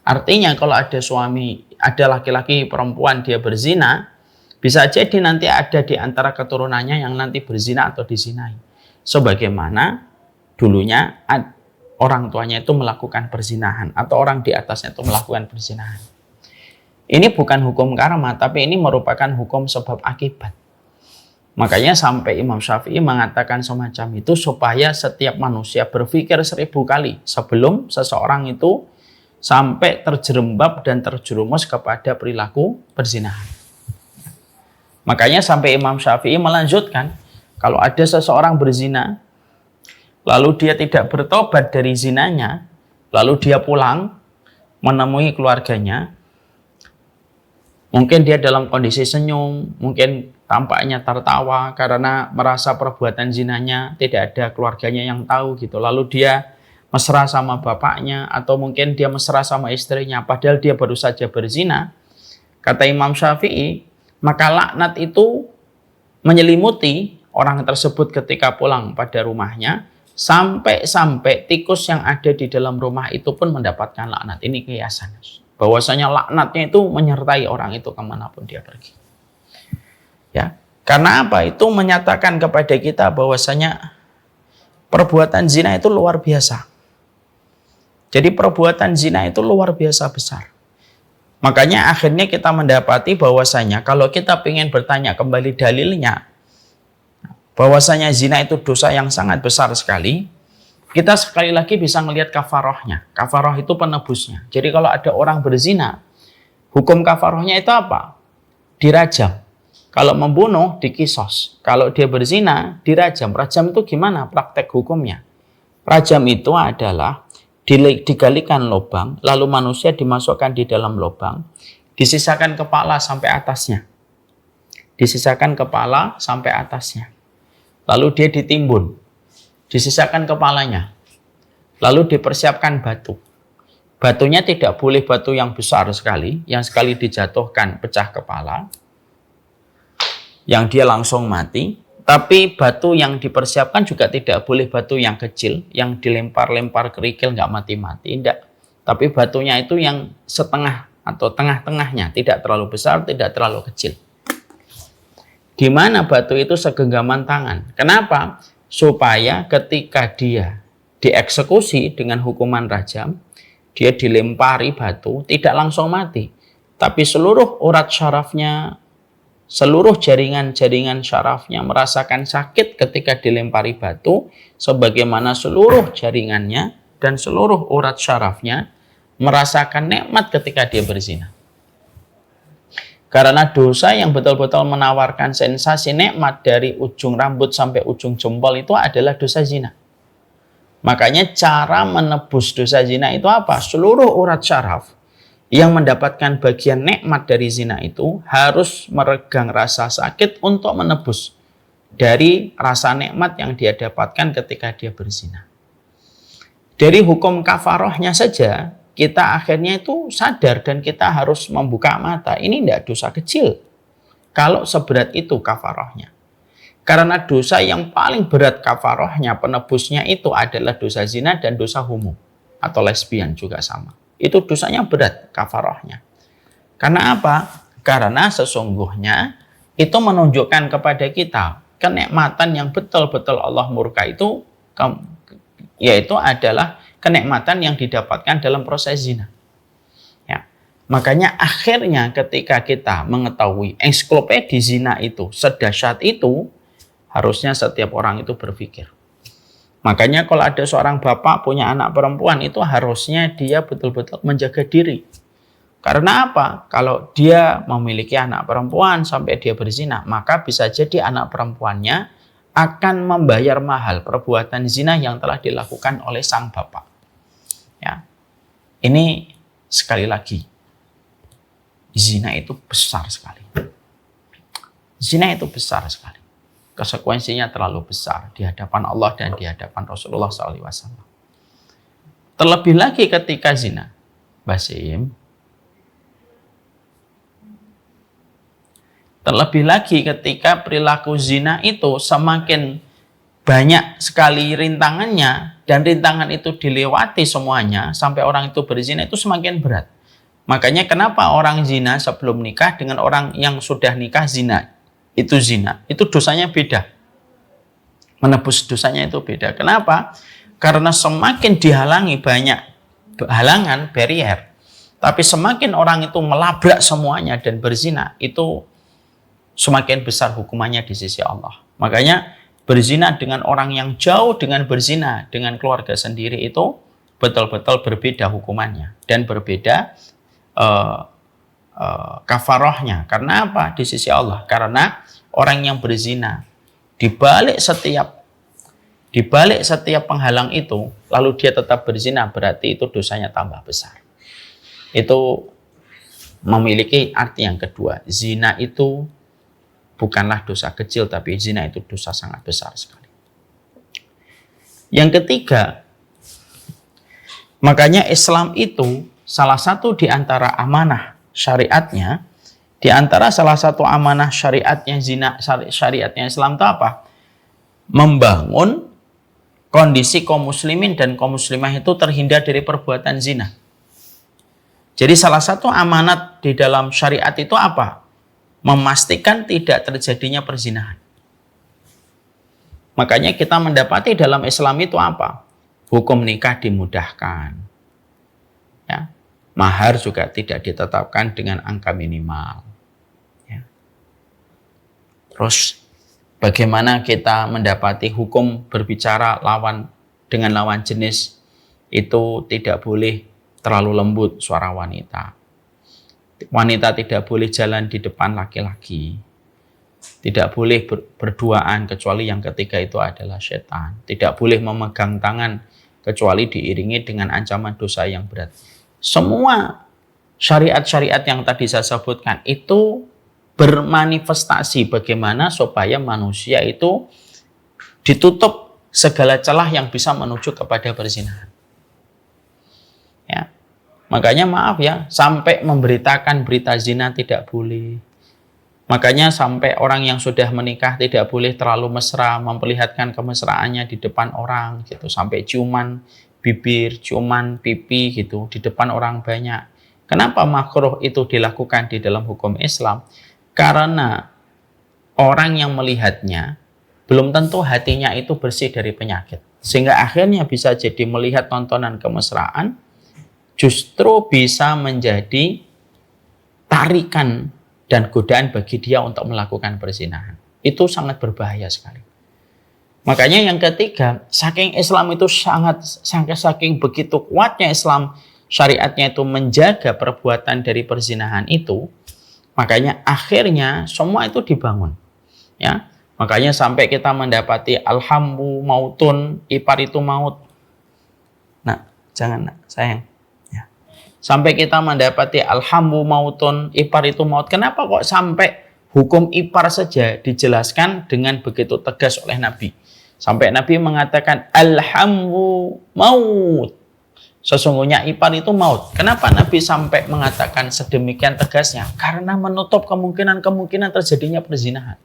Artinya kalau ada suami, ada laki-laki perempuan dia berzina, bisa jadi nanti ada di antara keturunannya yang nanti berzina atau dizinai. Sebagaimana dulunya orang tuanya itu melakukan perzinahan atau orang di atasnya itu melakukan perzinahan. Ini bukan hukum karma, tapi ini merupakan hukum sebab akibat. Makanya sampai Imam Syafi'i mengatakan semacam itu supaya setiap manusia berpikir 1000 kali sebelum seseorang itu sampai terjerembab dan terjerumus kepada perilaku perzinahan. Makanya sampai Imam Syafi'i melanjutkan, kalau ada seseorang berzina, lalu dia tidak bertobat dari zinanya, lalu dia pulang menemui keluarganya, mungkin dia dalam kondisi senyum, mungkin tampaknya tertawa karena merasa perbuatan zinanya tidak ada keluarganya yang tahu gitu. Lalu dia mesra sama bapaknya atau mungkin dia mesra sama istrinya, padahal dia baru saja berzina. Kata Imam Syafi'i, maka laknat itu menyelimuti orang tersebut ketika pulang pada rumahnya, sampai tikus yang ada di dalam rumah itu pun mendapatkan laknat. Ini kiasan. Bahwasanya laknatnya itu menyertai orang itu kemanapun dia pergi. Ya, karena apa? Itu menyatakan kepada kita bahwasanya perbuatan zina itu luar biasa. Jadi perbuatan zina itu luar biasa besar. Makanya akhirnya kita mendapati bahwasanya kalau kita ingin bertanya kembali dalilnya, bahwasanya zina itu dosa yang sangat besar sekali, kita sekali lagi bisa melihat kafarohnya. Kafaroh itu penebusnya. Jadi kalau ada orang berzina, hukum kafarohnya itu apa? Dirajam. Kalau membunuh, dikisos. Kalau dia berzina, dirajam. Rajam itu gimana praktek hukumnya? Rajam itu adalah digalikan lubang, lalu manusia dimasukkan di dalam lubang, disisakan kepala sampai atasnya. Disisakan kepala sampai atasnya. Lalu dia ditimbun. Disisakan kepalanya. Lalu dipersiapkan batu. Batunya tidak boleh batu yang besar sekali, yang sekali dijatuhkan pecah kepala, yang dia langsung mati. Tapi batu yang dipersiapkan juga tidak boleh batu yang kecil, yang dilempar-lempar kerikil nggak mati-mati, tidak. Tapi batunya itu yang setengah atau tengah-tengahnya, tidak terlalu besar, tidak terlalu kecil. Di mana batu itu segenggaman tangan. Kenapa? Supaya ketika dia dieksekusi dengan hukuman rajam, dia dilempari batu, tidak langsung mati. Tapi seluruh urat syarafnya, seluruh jaringan-jaringan syarafnya merasakan sakit ketika dilempari batu, sebagaimana seluruh jaringannya dan seluruh urat syarafnya merasakan nikmat ketika dia berzina. Karena dosa yang betul-betul menawarkan sensasi nikmat dari ujung rambut sampai ujung jempol itu adalah dosa zina. Makanya cara menebus dosa zina itu apa? Seluruh urat syaraf yang mendapatkan bagian nikmat dari zina itu harus meregang rasa sakit untuk menebus dari rasa nikmat yang dia dapatkan ketika dia berzina. Dari hukum kafarohnya saja, kita akhirnya itu sadar dan kita harus membuka mata. Ini tidak dosa kecil kalau seberat itu kafarohnya. Karena dosa yang paling berat kafarohnya, penebusnya itu adalah dosa zina dan dosa homo atau lesbian juga sama. Itu dosanya berat kafarohnya. Karena apa? Karena sesungguhnya itu menunjukkan kepada kita kenikmatan yang betul-betul Allah murka itu, yaitu adalah kenikmatan yang didapatkan dalam proses zina. Ya. Makanya akhirnya ketika kita mengetahui ensiklopedi zina itu sedahsyat itu, harusnya setiap orang itu berpikir. Makanya kalau ada seorang bapak punya anak perempuan, itu harusnya dia betul-betul menjaga diri. Karena apa? Kalau dia memiliki anak perempuan sampai dia berzina, maka bisa jadi anak perempuannya akan membayar mahal perbuatan zina yang telah dilakukan oleh sang bapak. Ya. Ini sekali lagi, zina itu besar sekali. Zina itu besar sekali. Konsekuensinya terlalu besar di hadapan Allah dan di hadapan Rasulullah SAW. Terlebih lagi ketika zina, Basim. Terlebih lagi ketika perilaku zina itu semakin banyak sekali rintangannya, dan rintangan itu dilewati semuanya sampai orang itu berzina, itu semakin berat. Makanya kenapa orang zina sebelum nikah dengan orang yang sudah nikah zina, itu dosanya beda. Menebus dosanya itu beda. Kenapa? Karena semakin dihalangi banyak halangan, barrier, tapi semakin orang itu melabrak semuanya dan berzina, itu semakin besar hukumannya di sisi Allah. Makanya berzina dengan orang yang jauh dengan berzina dengan keluarga sendiri itu betul-betul berbeda hukumannya dan berbeda kafarohnya. Karena apa? Di sisi Allah. Karena orang yang berzina di balik setiap penghalang itu, lalu dia tetap berzina, berarti itu dosanya tambah besar. Itu memiliki arti yang kedua. Zina itu bukanlah dosa kecil, tapi zina itu dosa sangat besar sekali. Yang ketiga, makanya Islam itu salah satu di antara amanah syariatnya, di antara salah satu amanah syariatnya syariatnya Islam itu apa? Membangun kondisi kaum muslimin dan kaum muslimah itu terhindar dari perbuatan zina. Jadi salah satu amanat di dalam syariat itu apa? Memastikan tidak terjadinya perzinahan. Makanya kita mendapati dalam Islam itu apa? Hukum nikah dimudahkan. Ya. Mahar juga tidak ditetapkan dengan angka minimal. Ya. Terus bagaimana kita mendapati hukum berbicara dengan lawan jenis itu tidak boleh terlalu lembut suara wanita. Wanita tidak boleh jalan di depan laki-laki. Tidak boleh berduaan kecuali yang ketiga itu adalah setan. Tidak boleh memegang tangan kecuali diiringi dengan ancaman dosa yang berat. Semua syariat-syariat yang tadi saya sebutkan itu bermanifestasi bagaimana supaya manusia itu ditutup segala celah yang bisa menuju kepada perzinahan. Ya. Makanya maaf ya, sampai memberitakan berita zina tidak boleh. Makanya sampai orang yang sudah menikah tidak boleh terlalu mesra, memperlihatkan kemesraannya di depan orang gitu, sampai ciuman bibir, ciuman pipi gitu di depan orang banyak. Kenapa makruh itu dilakukan di dalam hukum Islam? Karena orang yang melihatnya belum tentu hatinya itu bersih dari penyakit. Sehingga akhirnya bisa jadi melihat tontonan kemesraan justru bisa menjadi tarikan dan godaan bagi dia untuk melakukan perzinahan. Itu sangat berbahaya sekali. Makanya yang ketiga, saking Islam itu saking begitu kuatnya Islam, syariatnya itu menjaga perbuatan dari perzinahan itu, makanya akhirnya semua itu dibangun. Ya, makanya sampai kita mendapati alhambu mautun, ipar itu maut. Nah, jangan sayang. Ya. Sampai kita mendapati alhambu mautun, ipar itu maut. Kenapa kok sampai hukum ipar saja dijelaskan dengan begitu tegas oleh Nabi? Sampai Nabi mengatakan alhamdu maut. Sesungguhnya ipar itu maut. Kenapa Nabi sampai mengatakan sedemikian tegasnya? Karena menutup kemungkinan terjadinya perzinahan.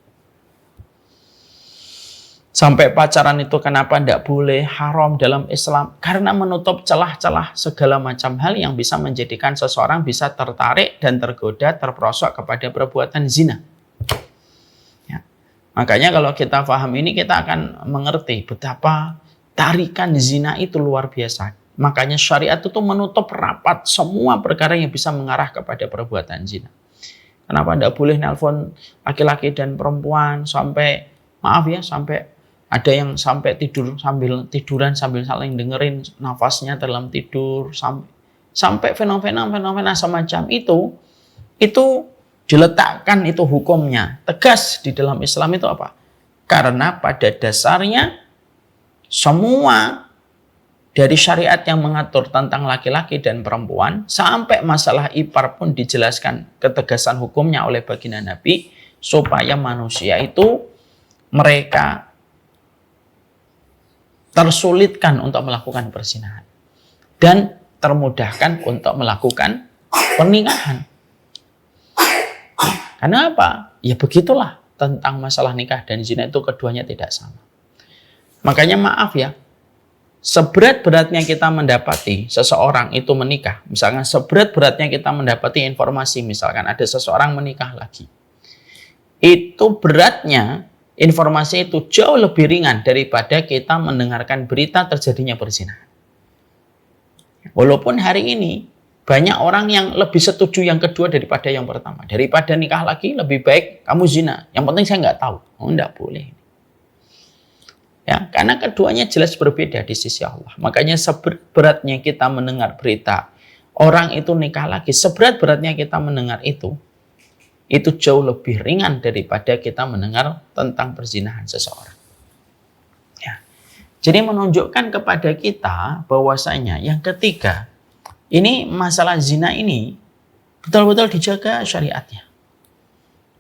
Sampai pacaran itu kenapa tidak boleh, haram dalam Islam? Karena menutup celah-celah segala macam hal yang bisa menjadikan seseorang bisa tertarik dan tergoda, terperosok kepada perbuatan zina. Makanya kalau kita paham ini, kita akan mengerti betapa tarikan zina itu luar biasa. Makanya syariat itu menutup rapat semua perkara yang bisa mengarah kepada perbuatan zina. Kenapa tidak boleh nelpon laki-laki dan perempuan sampai, maaf ya, sampai ada yang sampai tiduran sambil saling dengerin nafasnya dalam tidur, sampai fenomena semacam itu diletakkan itu hukumnya tegas di dalam Islam itu apa? Karena pada dasarnya semua dari syariat yang mengatur tentang laki-laki dan perempuan sampai masalah ipar pun dijelaskan ketegasan hukumnya oleh baginda Nabi supaya manusia itu mereka tersulitkan untuk melakukan perzinahan dan termudahkan untuk melakukan pernikahan. Karena apa? Ya begitulah tentang masalah nikah dan zina itu keduanya tidak sama. Makanya maaf ya, seberat-beratnya kita mendapati seseorang itu menikah, misalkan seberat-beratnya kita mendapati informasi misalkan ada seseorang menikah lagi. Itu beratnya informasi itu jauh lebih ringan daripada kita mendengarkan berita terjadinya perzinahan. Walaupun hari ini banyak orang yang lebih setuju yang kedua daripada yang pertama. Daripada nikah lagi, lebih baik kamu zina. Yang penting saya nggak tahu. Oh, nggak boleh. Ya, karena keduanya jelas berbeda di sisi Allah. Makanya seberat-beratnya kita mendengar berita orang itu nikah lagi, seberat-beratnya kita mendengar itu jauh lebih ringan daripada kita mendengar tentang perzinahan seseorang. Ya. Jadi menunjukkan kepada kita bahwasanya yang ketiga, ini masalah zina ini betul-betul dijaga syariatnya.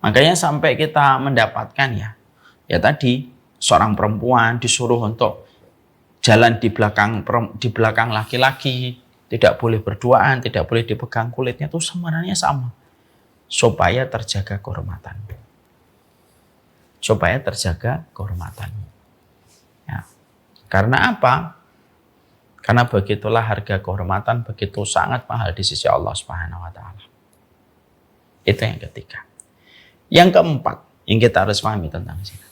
Makanya sampai kita mendapatkan ya tadi seorang perempuan disuruh untuk jalan di belakang laki-laki, tidak boleh berduaan, tidak boleh dipegang kulitnya, itu sebenarnya sama. Supaya terjaga kehormatan. Supaya terjaga kehormatan. Ya. Karena apa? Karena begitulah harga kehormatan begitu sangat mahal di sisi Allah Subhanahu wa taala. Itu yang ketiga. Yang keempat yang kita harus pahami tentang zina.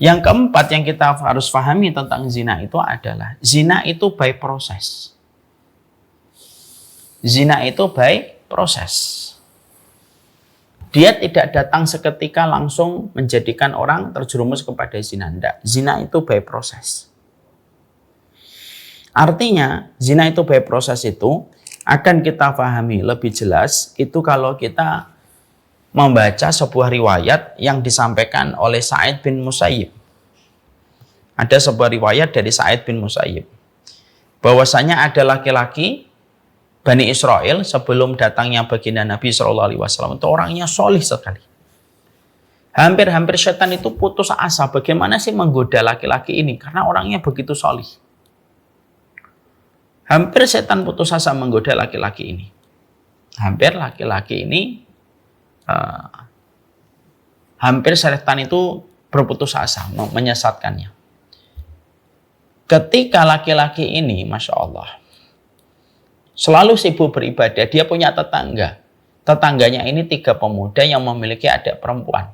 Yang keempat yang kita harus pahami tentang zina itu adalah zina itu by proses. Zina itu by proses. Dia tidak datang seketika langsung menjadikan orang terjerumus kepada zina. Tidak. Zina itu by proses. Artinya, zina itu by proses itu akan kita pahami lebih jelas itu kalau kita membaca sebuah riwayat yang disampaikan oleh Sa'id bin Musayyib. Ada sebuah riwayat dari Sa'id bin Musayyib. Bahwasanya ada laki-laki Bani Israel sebelum datangnya baginda Nabi SAW itu orangnya solih sekali. Hampir-hampir setan itu putus asa bagaimana sih menggoda laki-laki ini karena orangnya begitu solih. Hampir setan putus asa menggoda laki-laki ini. Hampir laki-laki ini, hampir setan itu berputus asa menyesatkannya. Ketika laki-laki ini, Masya Allah, selalu sibuk beribadah, dia punya tetangga. Tetangganya ini 3 pemuda yang memiliki adik perempuan.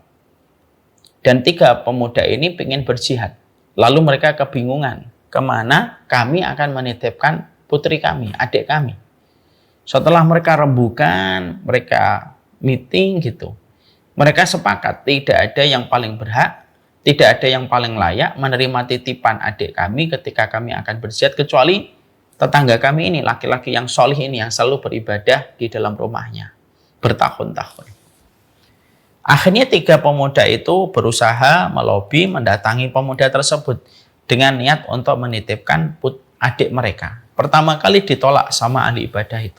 Dan 3 pemuda ini ingin berjihad. Lalu mereka kebingungan, kemana kami akan menitipkan putri kami, adik kami. Setelah mereka rembukan, mereka meeting gitu. Mereka sepakat tidak ada yang paling berhak, tidak ada yang paling layak menerima titipan adik kami ketika kami akan berjihad kecuali tetangga kami ini, laki-laki yang solih ini yang selalu beribadah di dalam rumahnya bertahun-tahun. Akhirnya 3 pemuda itu berusaha melobi mendatangi pemuda tersebut dengan niat untuk menitipkan adik mereka. Pertama kali ditolak sama ahli ibadah itu.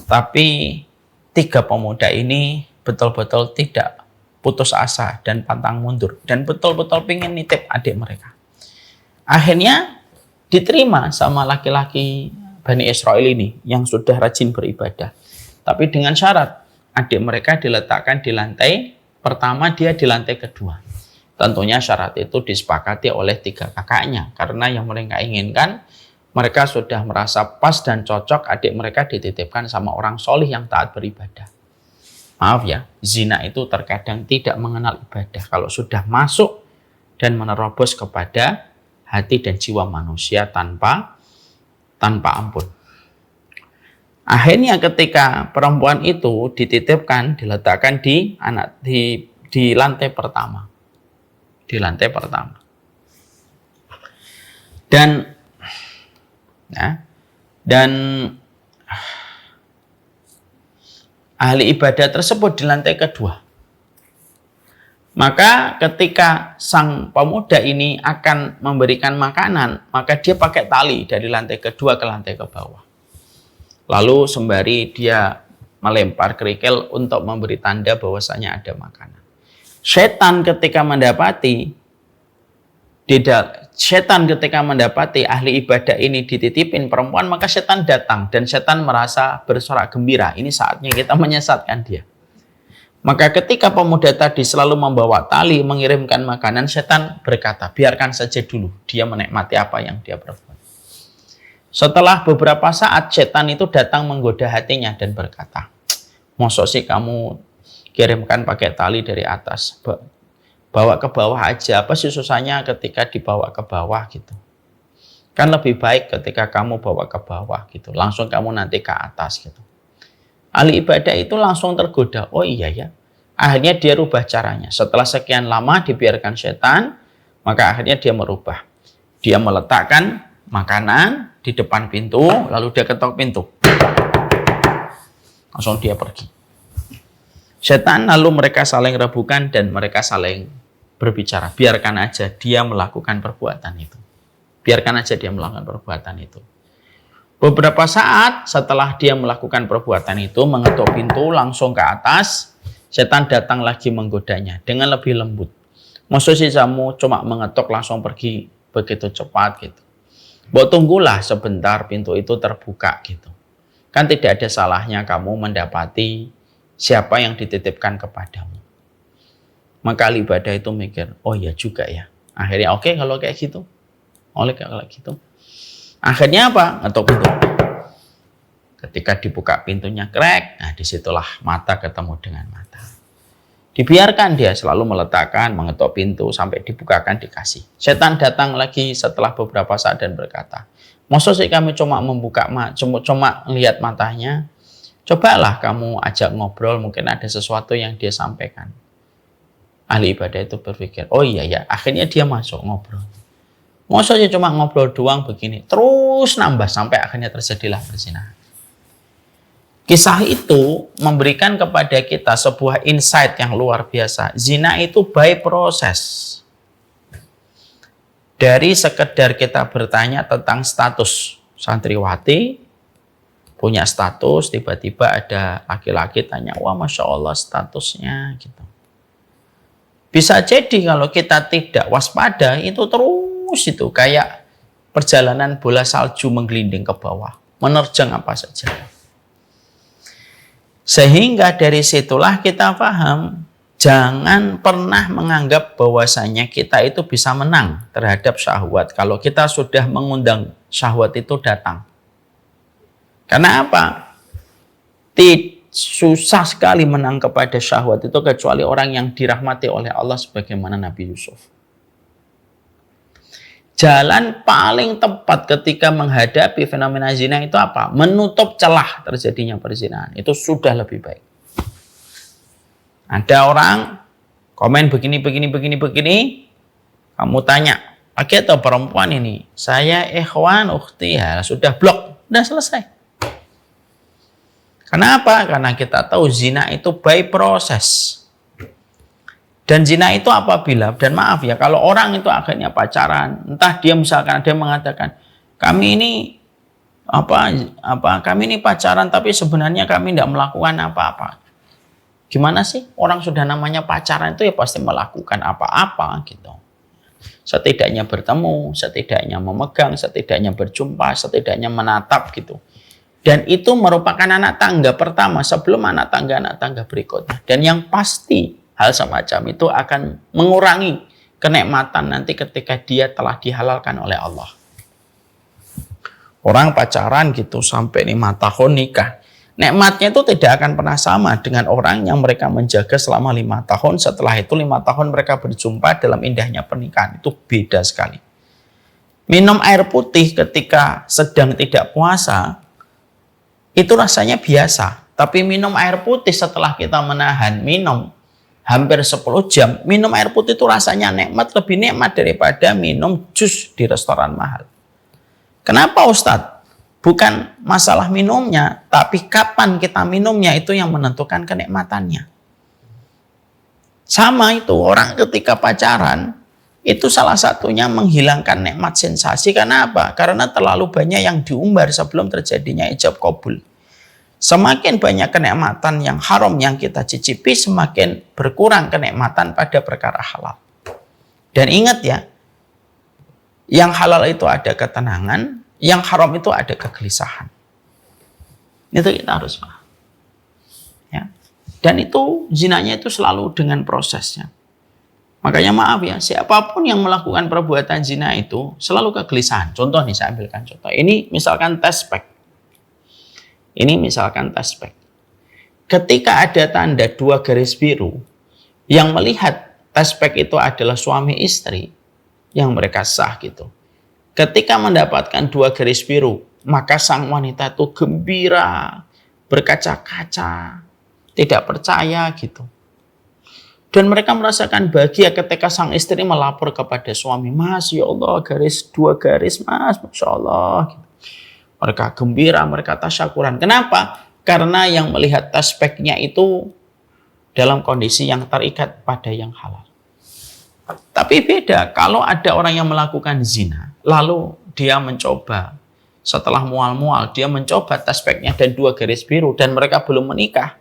Tapi 3 pemuda ini betul-betul tidak putus asa dan pantang mundur. Dan betul-betul pengen nitip adik mereka. Akhirnya diterima sama laki-laki Bani Israel ini yang sudah rajin beribadah. Tapi dengan syarat adik mereka diletakkan di lantai pertama, dia di lantai kedua. Tentunya syarat itu disepakati oleh 3 kakaknya. Karena yang mereka inginkan, mereka sudah merasa pas dan cocok adik mereka dititipkan sama orang solih yang taat beribadah. Maaf ya, zina itu terkadang tidak mengenal ibadah. Kalau sudah masuk dan menerobos kepada hati dan jiwa manusia tanpa ampun. Akhirnya ketika perempuan itu dititipkan, diletakkan di lantai pertama. Di lantai pertama. Dan ahli ibadah tersebut di lantai kedua. Maka ketika sang pemuda ini akan memberikan makanan, maka dia pakai tali dari lantai kedua ke lantai ke bawah. Lalu sembari dia melempar kerikil untuk memberi tanda bahwasanya ada makanan. Setan ketika mendapati ahli ibadah ini dititipin perempuan, maka setan datang dan setan merasa bersorak gembira. Ini saatnya kita menyesatkan dia. Maka ketika pemuda tadi selalu membawa tali mengirimkan makanan, setan berkata, biarkan saja dulu dia menikmati apa yang dia perbuat. Setelah beberapa saat setan itu datang menggoda hatinya dan berkata, mosok sih kamu kirimkan pakai tali dari atas, bawa ke bawah aja, apa sih susahnya ketika dibawa ke bawah gitu. Kan lebih baik ketika kamu bawa ke bawah gitu, langsung kamu nanti ke atas gitu. Ahli ibadah itu langsung tergoda, oh iya ya. Akhirnya dia rubah caranya. Setelah sekian lama dibiarkan setan, maka akhirnya dia merubah. Dia meletakkan makanan di depan pintu, lalu dia ketok pintu. Langsung dia pergi. Setan lalu mereka saling rebukan dan mereka saling berbicara. Biarkan aja dia melakukan perbuatan itu. Biarkan aja dia melakukan perbuatan itu. Beberapa saat setelah dia melakukan perbuatan itu, mengetuk pintu langsung ke atas, setan datang lagi menggodanya dengan lebih lembut. Maksudnya kamu cuma mengetuk langsung pergi begitu cepat gitu. Tunggulah sebentar pintu itu terbuka gitu. Kan tidak ada salahnya kamu mendapati siapa yang dititipkan kepadamu. Maka ahli ibadah itu mikir, oh ya juga ya. Akhirnya oke kalau kayak gitu. Oleh kalau gitu. Akhirnya apa? Ngetok pintu. Ketika dibuka pintunya krek, nah disitulah mata ketemu dengan mata. Dibiarkan dia selalu meletakkan, mengetok pintu sampai dibukakan dikasih. Setan datang lagi setelah beberapa saat dan berkata, "Masa sih kami cuma membuka cuma lihat matanya? Cobalah kamu ajak ngobrol, mungkin ada sesuatu yang dia sampaikan." Ahli ibadah itu berpikir, oh iya ya, akhirnya dia masuk ngobrol. Masa sih cuma ngobrol doang begini, terus nambah sampai akhirnya terjadilah perzinahan. Kisah itu memberikan kepada kita sebuah insight yang luar biasa. Zina itu by proses. Dari sekedar kita bertanya tentang status santriwati, punya status, tiba-tiba ada laki-laki tanya, wah Masya Allah statusnya gitu. Bisa jadi kalau kita tidak waspada, itu terus itu kayak perjalanan bola salju menggelinding ke bawah, menerjang apa saja. Sehingga dari situlah kita paham, jangan pernah menganggap bahwasanya kita itu bisa menang terhadap syahwat kalau kita sudah mengundang syahwat itu datang. Karena apa? Susah sekali menang kepada syahwat itu kecuali orang yang dirahmati oleh Allah sebagaimana Nabi Yusuf. Jalan paling tepat ketika menghadapi fenomena zina itu apa? Menutup celah terjadinya perzinahan. Itu sudah lebih baik. Ada orang komen begini. Kamu tanya, laki atau perempuan ini? Saya ikhwan ukhti, ya sudah blok. Sudah selesai. Kenapa? Karena kita tahu zina itu by proses. Dan zina itu apabila, dan maaf ya, kalau orang itu akhirnya pacaran, entah dia misalkan ada yang mengatakan, kami ini pacaran tapi sebenarnya kami tidak melakukan apa-apa. Gimana sih? Orang sudah namanya pacaran itu ya pasti melakukan apa-apa gitu. Setidaknya bertemu, setidaknya memegang, setidaknya berjumpa, setidaknya menatap gitu. Dan itu merupakan anak tangga pertama sebelum anak tangga berikutnya. Dan yang pasti hal semacam itu akan mengurangi kenikmatan nanti ketika dia telah dihalalkan oleh Allah. Orang pacaran gitu sampai 5 tahun nikah. Nikmatnya itu tidak akan pernah sama dengan orang yang mereka menjaga selama 5 tahun. Setelah itu 5 tahun mereka berjumpa dalam indahnya pernikahan. Itu beda sekali. Minum air putih ketika sedang tidak puasa, itu rasanya biasa. Tapi minum air putih setelah kita menahan minum hampir 10 jam, minum air putih itu rasanya nikmat, lebih nikmat daripada minum jus di restoran mahal. Kenapa Ustadz? Bukan masalah minumnya, tapi kapan kita minumnya itu yang menentukan kenikmatannya. Sama itu, orang ketika pacaran, itu salah satunya menghilangkan nikmat sensasi. Karena apa? Karena terlalu banyak yang diumbar sebelum terjadinya ijab qabul. Semakin banyak kenikmatan yang haram yang kita cicipi, semakin berkurang kenikmatan pada perkara halal. Dan ingat ya, yang halal itu ada ketenangan, yang haram itu ada kegelisahan. Itu kita harus paham. Ya. Dan itu zinanya itu selalu dengan prosesnya. Makanya maaf ya, siapapun yang melakukan perbuatan zina itu selalu kegelisahan. Contoh nih, saya ambilkan contoh. Ini misalkan tespek. Ketika ada tanda 2 garis biru yang melihat tespek itu adalah suami istri yang mereka sah gitu. Ketika mendapatkan 2 garis biru, maka sang wanita itu gembira, berkaca-kaca, tidak percaya gitu. Dan mereka merasakan bahagia ketika sang istri melapor kepada suami, Mas, ya Allah, 2 garis, Mas, Masya Allah. Gitu. Mereka gembira, mereka tasyakuran. Kenapa? Karena yang melihat tespeknya itu dalam kondisi yang terikat pada yang halal. Tapi beda, kalau ada orang yang melakukan zina, lalu dia mencoba, setelah mual-mual, dia mencoba tespeknya dan 2 garis biru, dan mereka belum menikah.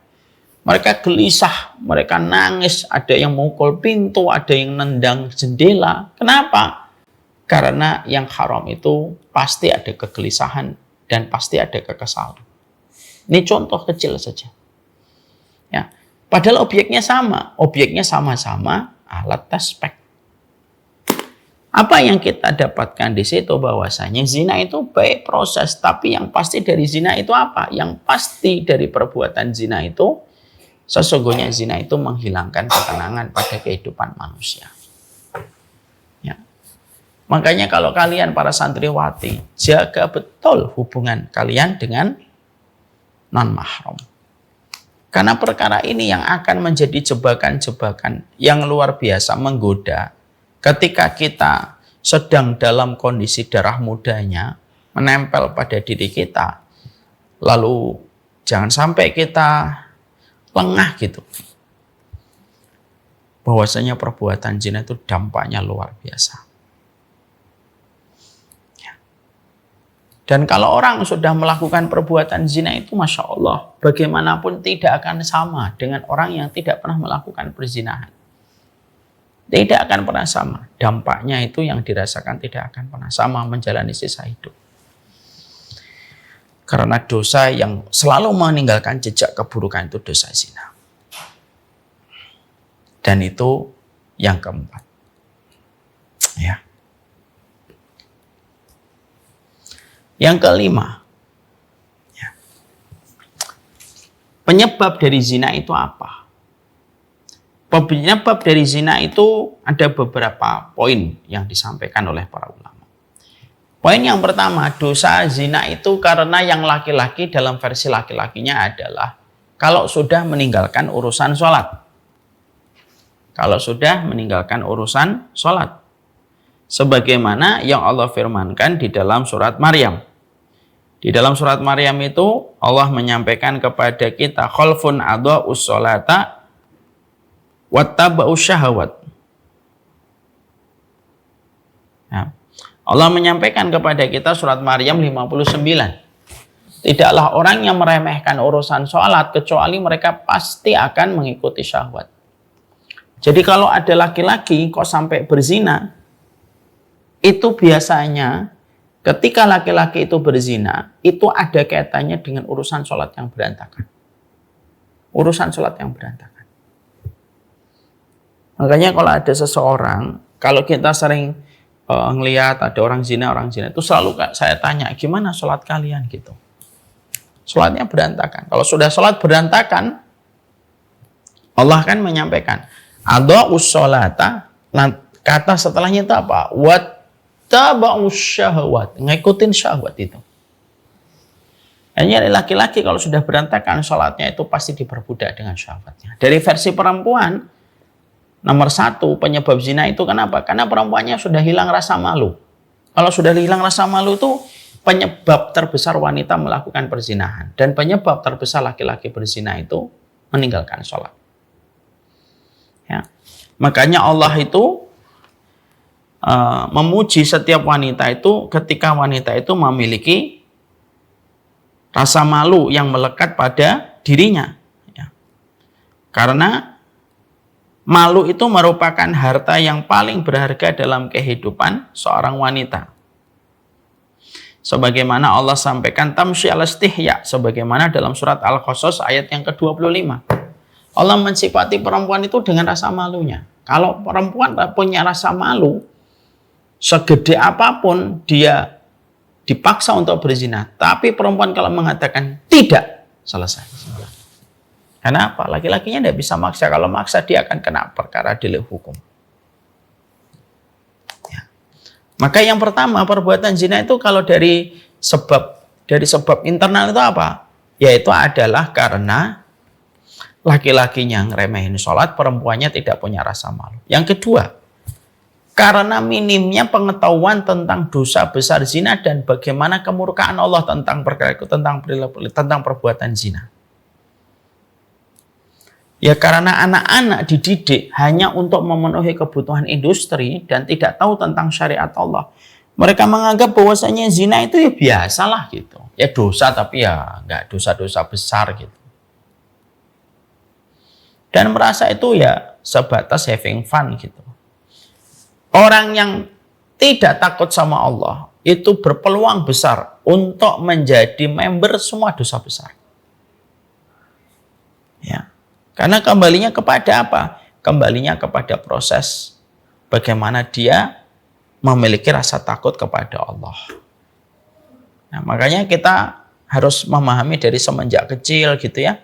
Mereka gelisah, mereka nangis, ada yang mukul pintu, ada yang nendang jendela. Kenapa? Karena yang haram itu pasti ada kegelisahan dan pasti ada kekesalan. Ini contoh kecil saja. Ya, padahal obyeknya sama. Obyeknya sama-sama alat tespek. Apa yang kita dapatkan di situ bahwasanya zina itu baik proses, tapi yang pasti dari zina itu apa? Yang pasti dari perbuatan zina itu, sesungguhnya zina itu menghilangkan ketenangan pada kehidupan manusia. Ya. Makanya kalau kalian para santriwati, jaga betul hubungan kalian dengan non-mahram. Karena perkara ini yang akan menjadi jebakan-jebakan yang luar biasa menggoda ketika kita sedang dalam kondisi darah mudanya menempel pada diri kita. Lalu jangan sampai kita lengah gitu. Bahwasanya perbuatan zina itu dampaknya luar biasa. Dan kalau orang sudah melakukan perbuatan zina itu, Masya Allah, bagaimanapun tidak akan sama dengan orang yang tidak pernah melakukan perzinahan. Tidak akan pernah sama. Dampaknya itu yang dirasakan tidak akan pernah sama menjalani sisa hidup. Karena dosa yang selalu meninggalkan jejak keburukan itu dosa zina. Dan itu yang keempat. Ya. Yang kelima, ya. Penyebab dari zina itu apa? Penyebab dari zina itu ada beberapa poin yang disampaikan oleh para ulama. Poin yang pertama, dosa zina itu karena yang laki-laki dalam versi laki-lakinya adalah kalau sudah meninggalkan urusan sholat. Kalau sudah meninggalkan urusan sholat. Sebagaimana yang Allah firmankan di dalam surat Maryam. Di dalam surat Maryam itu Allah menyampaikan kepada kita khalfun adha'us sholata wattaba'us syahawat. Ya. Allah menyampaikan kepada kita surat Maryam 59. Tidaklah orang yang meremehkan urusan sholat kecuali mereka pasti akan mengikuti syahwat. Jadi kalau ada laki-laki kok sampai berzina, itu biasanya ketika laki-laki itu berzina, itu ada kaitannya dengan urusan sholat yang berantakan. Urusan sholat yang berantakan. Makanya kalau ada seseorang, kalau kita sering ngelihat ada orang zina itu selalu saya tanya, gimana sholat kalian gitu. Sholatnya berantakan. Kalau sudah sholat berantakan, Allah kan menyampaikan, adha'us sholata, kata setelahnya itu apa? Wattaba'us syahwat, ngikutin syahwat itu. Hanya laki-laki kalau sudah berantakan sholatnya itu pasti diperbudak dengan syahwatnya. Dari versi perempuan, nomor satu penyebab zina itu kenapa? Karena perempuannya sudah hilang rasa malu. Kalau sudah hilang rasa malu itu penyebab terbesar wanita melakukan perzinahan. Dan penyebab terbesar laki-laki berzina itu meninggalkan sholat. Ya. Makanya Allah itu memuji setiap wanita itu ketika wanita itu memiliki rasa malu yang melekat pada dirinya. Ya. Karena malu itu merupakan harta yang paling berharga dalam kehidupan seorang wanita. Sebagaimana Allah sampaikan tamshi al-istihya, sebagaimana dalam surat Al-Qasas ayat yang ke-25. Allah mensifati perempuan itu dengan rasa malunya. Kalau perempuan punya rasa malu, segede apapun dia dipaksa untuk berzina. Tapi perempuan kalau mengatakan tidak, selesai. Kenapa? Laki-lakinya tidak bisa maksa. Kalau maksa dia akan kena perkara delik hukum. Ya. Maka yang pertama perbuatan zina itu kalau dari sebab internal itu apa? Yaitu adalah karena laki-lakinya ngeremehin sholat, perempuannya tidak punya rasa malu. Yang kedua, karena minimnya pengetahuan tentang dosa besar zina dan bagaimana kemurkaan Allah tentang perkara itu, tentang perbuatan zina. Ya karena anak-anak dididik hanya untuk memenuhi kebutuhan industri dan tidak tahu tentang syariat Allah. Mereka menganggap bahwasanya zina itu ya biasalah gitu. Ya dosa tapi ya nggak dosa-dosa besar gitu. Dan merasa itu ya sebatas having fun gitu. Orang yang tidak takut sama Allah itu berpeluang besar untuk menjadi member semua dosa besar. Ya. Karena kembalinya kepada apa? Kembalinya kepada proses bagaimana dia memiliki rasa takut kepada Allah. Nah, makanya kita harus memahami dari semenjak kecil gitu ya.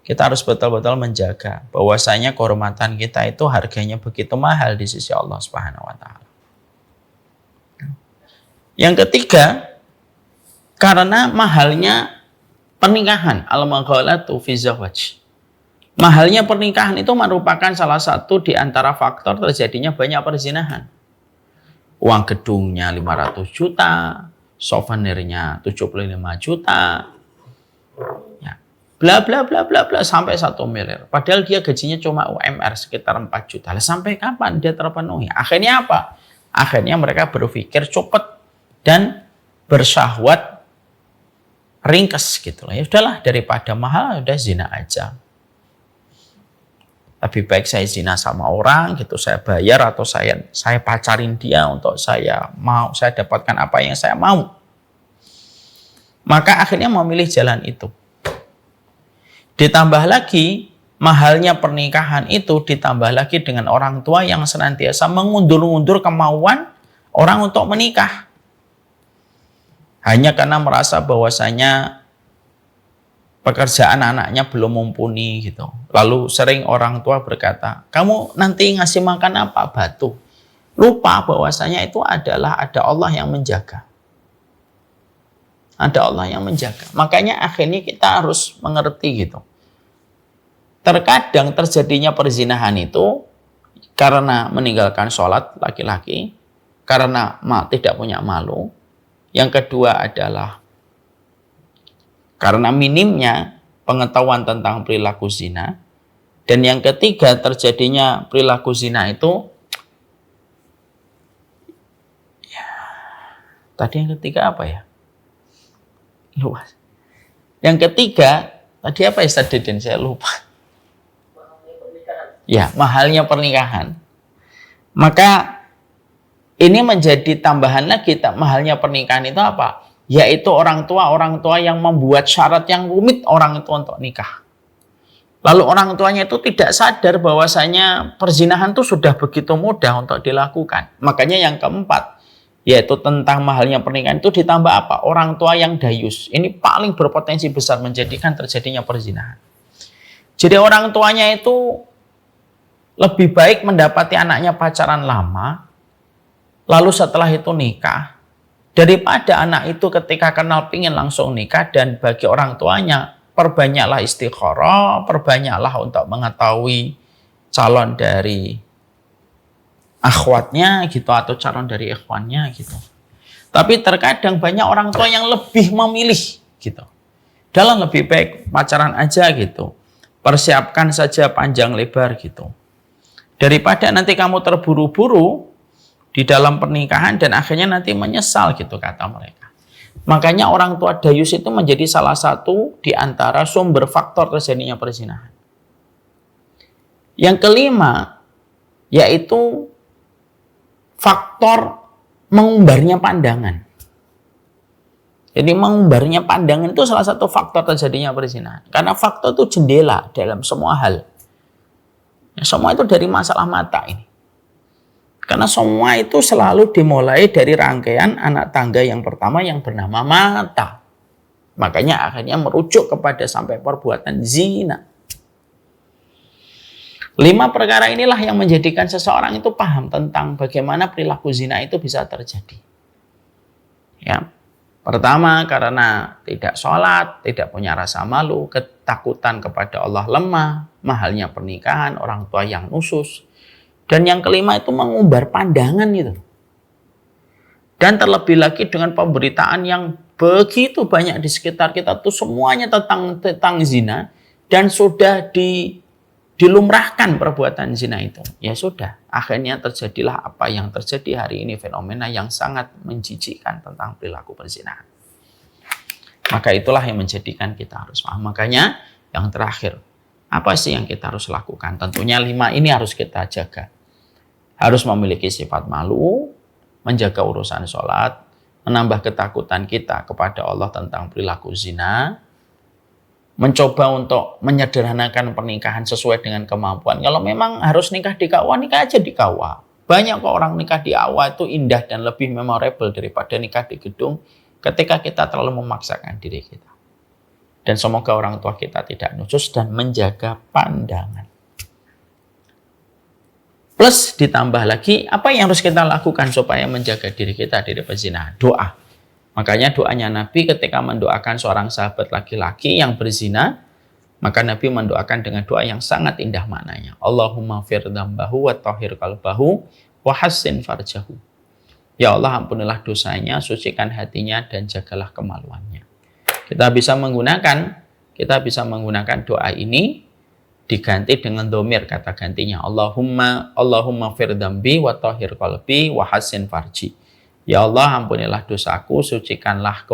Kita harus betul-betul menjaga bahwasanya kehormatan kita itu harganya begitu mahal di sisi Allah Subhanahu wa taala. Yang ketiga, karena mahalnya pernikahan, al-maghalatu fi zawaj. Mahalnya pernikahan itu merupakan salah satu di antara faktor terjadinya banyak perzinahan. Uang gedungnya 500 juta, souvenirnya 75 juta, ya, bla bla bla bla bla sampai 1 miliar. Padahal dia gajinya cuma UMR sekitar 4 juta. Lah sampai kapan dia terpenuhi? Akhirnya apa? Akhirnya mereka berpikir cepat dan bersyahwat ringkes gitu lah. Ya udahlah, daripada mahal udah zina aja. Lebih baik saya zina sama orang gitu, saya bayar atau saya pacarin dia untuk saya dapatkan apa yang saya mau. Maka akhirnya memilih jalan itu. Ditambah lagi mahalnya pernikahan itu ditambah lagi dengan orang tua yang senantiasa mengundur-undur kemauan orang untuk menikah. Hanya karena merasa bahwasanya pekerjaan anaknya belum mumpuni gitu. Lalu sering orang tua berkata, kamu nanti ngasih makan apa? Batu. Lupa bahwasanya itu adalah ada Allah yang menjaga. Ada Allah yang menjaga. Makanya akhirnya kita harus mengerti gitu. Terkadang terjadinya perzinahan itu karena meninggalkan sholat laki-laki, karena tidak punya malu. Yang kedua adalah karena minimnya pengetahuan tentang perilaku zina. Dan yang ketiga terjadinya perilaku zina itu, ya, tadi yang ketiga apa ya? Lupa. Yang ketiga, tadi apa ya Ustaz Deden? Saya lupa. Ya, mahalnya pernikahan. Maka ini menjadi tambahan lagi, mahalnya pernikahan itu apa? Yaitu orang tua yang membuat syarat yang rumit orang itu untuk nikah. Lalu orang tuanya itu tidak sadar bahwasanya perzinahan itu sudah begitu mudah untuk dilakukan. Makanya yang keempat, yaitu tentang mahalnya pernikahan itu ditambah apa? Orang tua yang dayus. Ini paling berpotensi besar menjadikan terjadinya perzinahan. Jadi orang tuanya itu lebih baik mendapati anaknya pacaran lama, lalu setelah itu nikah, daripada anak itu ketika kenal pingin langsung nikah. Dan bagi orang tuanya, perbanyaklah istikharah, perbanyaklah untuk mengetahui calon dari akhwatnya gitu, atau calon dari ikhwannya gitu. Tapi terkadang banyak orang tua yang lebih memilih gitu. Dalam lebih baik pacaran aja gitu. Persiapkan saja panjang lebar gitu. Daripada nanti kamu terburu-buru di dalam pernikahan dan akhirnya nanti menyesal gitu, kata mereka. Makanya orang tua dayus itu menjadi salah satu di antara sumber faktor terjadinya perzinahan. Yang kelima, yaitu faktor mengumbarnya pandangan. Jadi mengumbarnya pandangan itu salah satu faktor terjadinya perzinahan. Karena faktor itu jendela dalam semua hal. Ya, semua itu dari masalah mata ini. Karena semua itu selalu dimulai dari rangkaian anak tangga yang pertama yang bernama mata. Makanya akhirnya merujuk kepada sampai perbuatan zina. 5 perkara inilah yang menjadikan seseorang itu paham tentang bagaimana perilaku zina itu bisa terjadi. Ya. Pertama, karena tidak sholat, tidak punya rasa malu, ketakutan kepada Allah lemah, mahalnya pernikahan, orang tua yang nusus. Dan yang kelima itu mengumbar pandangan gitu. Dan terlebih lagi dengan pemberitaan yang begitu banyak di sekitar kita tuh semuanya tentang zina, dan sudah dilumrahkan perbuatan zina itu. Ya sudah, akhirnya terjadilah apa yang terjadi hari ini, fenomena yang sangat menjijikkan tentang perilaku perzinahan. Maka itulah yang menjadikan kita harus paham. Makanya yang terakhir, apa sih yang kita harus lakukan? Tentunya 5 ini harus kita jaga. Harus memiliki sifat malu, menjaga urusan sholat, menambah ketakutan kita kepada Allah tentang perilaku zina, mencoba untuk menyederhanakan pernikahan sesuai dengan kemampuan. Kalau memang harus nikah di KUA, nikah aja di KUA. Banyak kok orang nikah di awal itu indah dan lebih memorable daripada nikah di gedung ketika kita terlalu memaksakan diri kita. Dan semoga orang tua kita tidak nusus dan menjaga pandangan. Plus ditambah lagi, apa yang harus kita lakukan supaya menjaga diri kita dari perzinahan? Doa. Makanya doanya Nabi ketika mendoakan seorang sahabat laki-laki yang berzina, maka Nabi mendoakan dengan doa yang sangat indah maknanya. Allahumma fir dzambahu wa tahhir qalbahu wa hassin farjahu. Ya Allah, ampunilah dosanya, sucikan hatinya dan jagalah kemaluannya. Kita bisa menggunakan doa ini diganti dengan domir, kata gantinya Allahumma fir dzambi wa tahhir qalbi wa hassin farji. Ya Allah, ampunilah dosaku, sucikanlah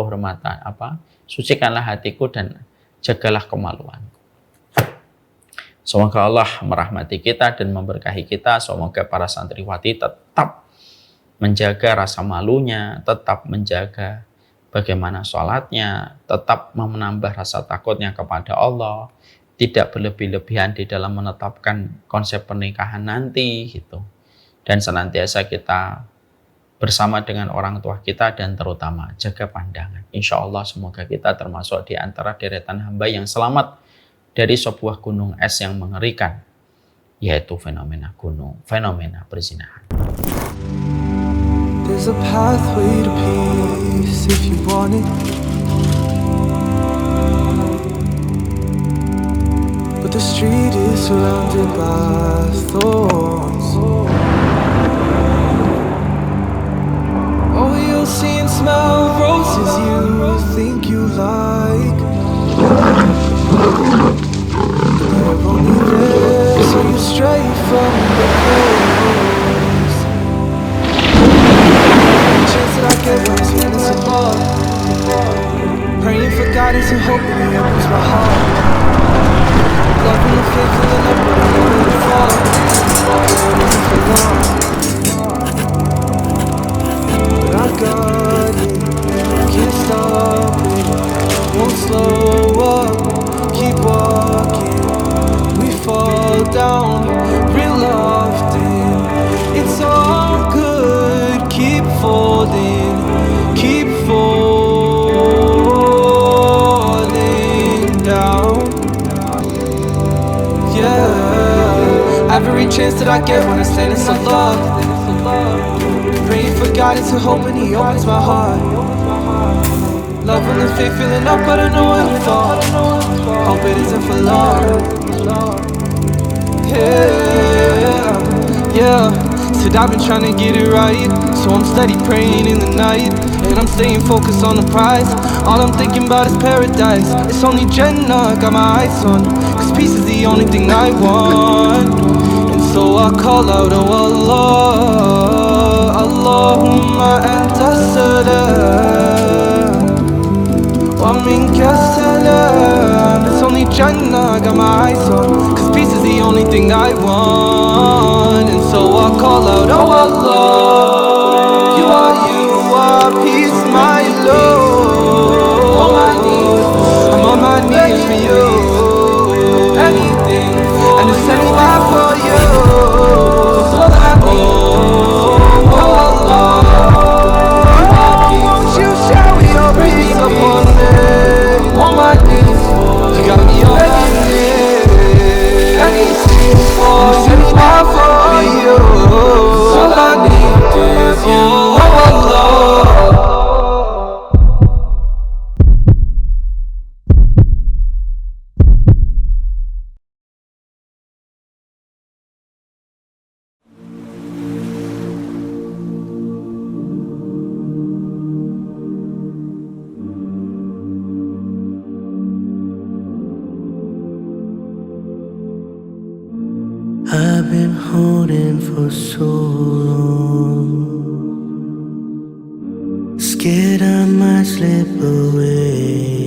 sucikanlah hatiku dan jagalah kemaluanku. Semoga Allah merahmati kita dan memberkahi kita. Semoga para santriwati tetap menjaga rasa malunya, tetap menjaga bagaimana sholatnya, tetap menambah rasa takutnya kepada Allah, tidak berlebih-lebihan di dalam menetapkan konsep pernikahan nanti gitu. Dan senantiasa kita bersama dengan orang tua kita dan terutama jaga pandangan. Insya Allah semoga kita termasuk di antara deretan hamba yang selamat dari sebuah gunung es yang mengerikan, yaitu fenomena perzinahan. There's a pathway to peace if you want it, but the street is surrounded by thorns. Oh, you'll see and smell roses you think you like, they're only there so you stray from the coast. Chance that I get when I'm spending so long, praying for guidance and hoping He opens my heart. Loving the faith, filling up, but I know it'll fall. It isn't for long, but I got it. Can't stop it, won't slow up. Keep walking, we fall down real often. It's all good, keep falling down. Yeah, every chance that I get when I stand in so love, praying for guidance and hoping He opens my heart. Loving the faith, filling up, but I know it'll fall. Hope it isn't for long. Yeah. Said I've been trying to get it right, so I'm steady praying in the night, and I'm staying focused on the prize. All I'm thinking about is paradise. It's only Jannah, got my eyes on, cause peace is the only thing I want. And so I call out, oh Allah, Allahumma anta salam wa minka salam. It's only Jannah, got my eyes on, cause peace is the only thing I want. And so I call out, oh Allah, you are peace, my Lord. I'm on my knees for you, anything, and it's anywhere for you. Oh Allah, won't you shower your peace upon me? On my knees, you got me on my knees, anything, it's anywhere for you. All I need is you, oh Allah. I've been holding for so long, scared I might slip away.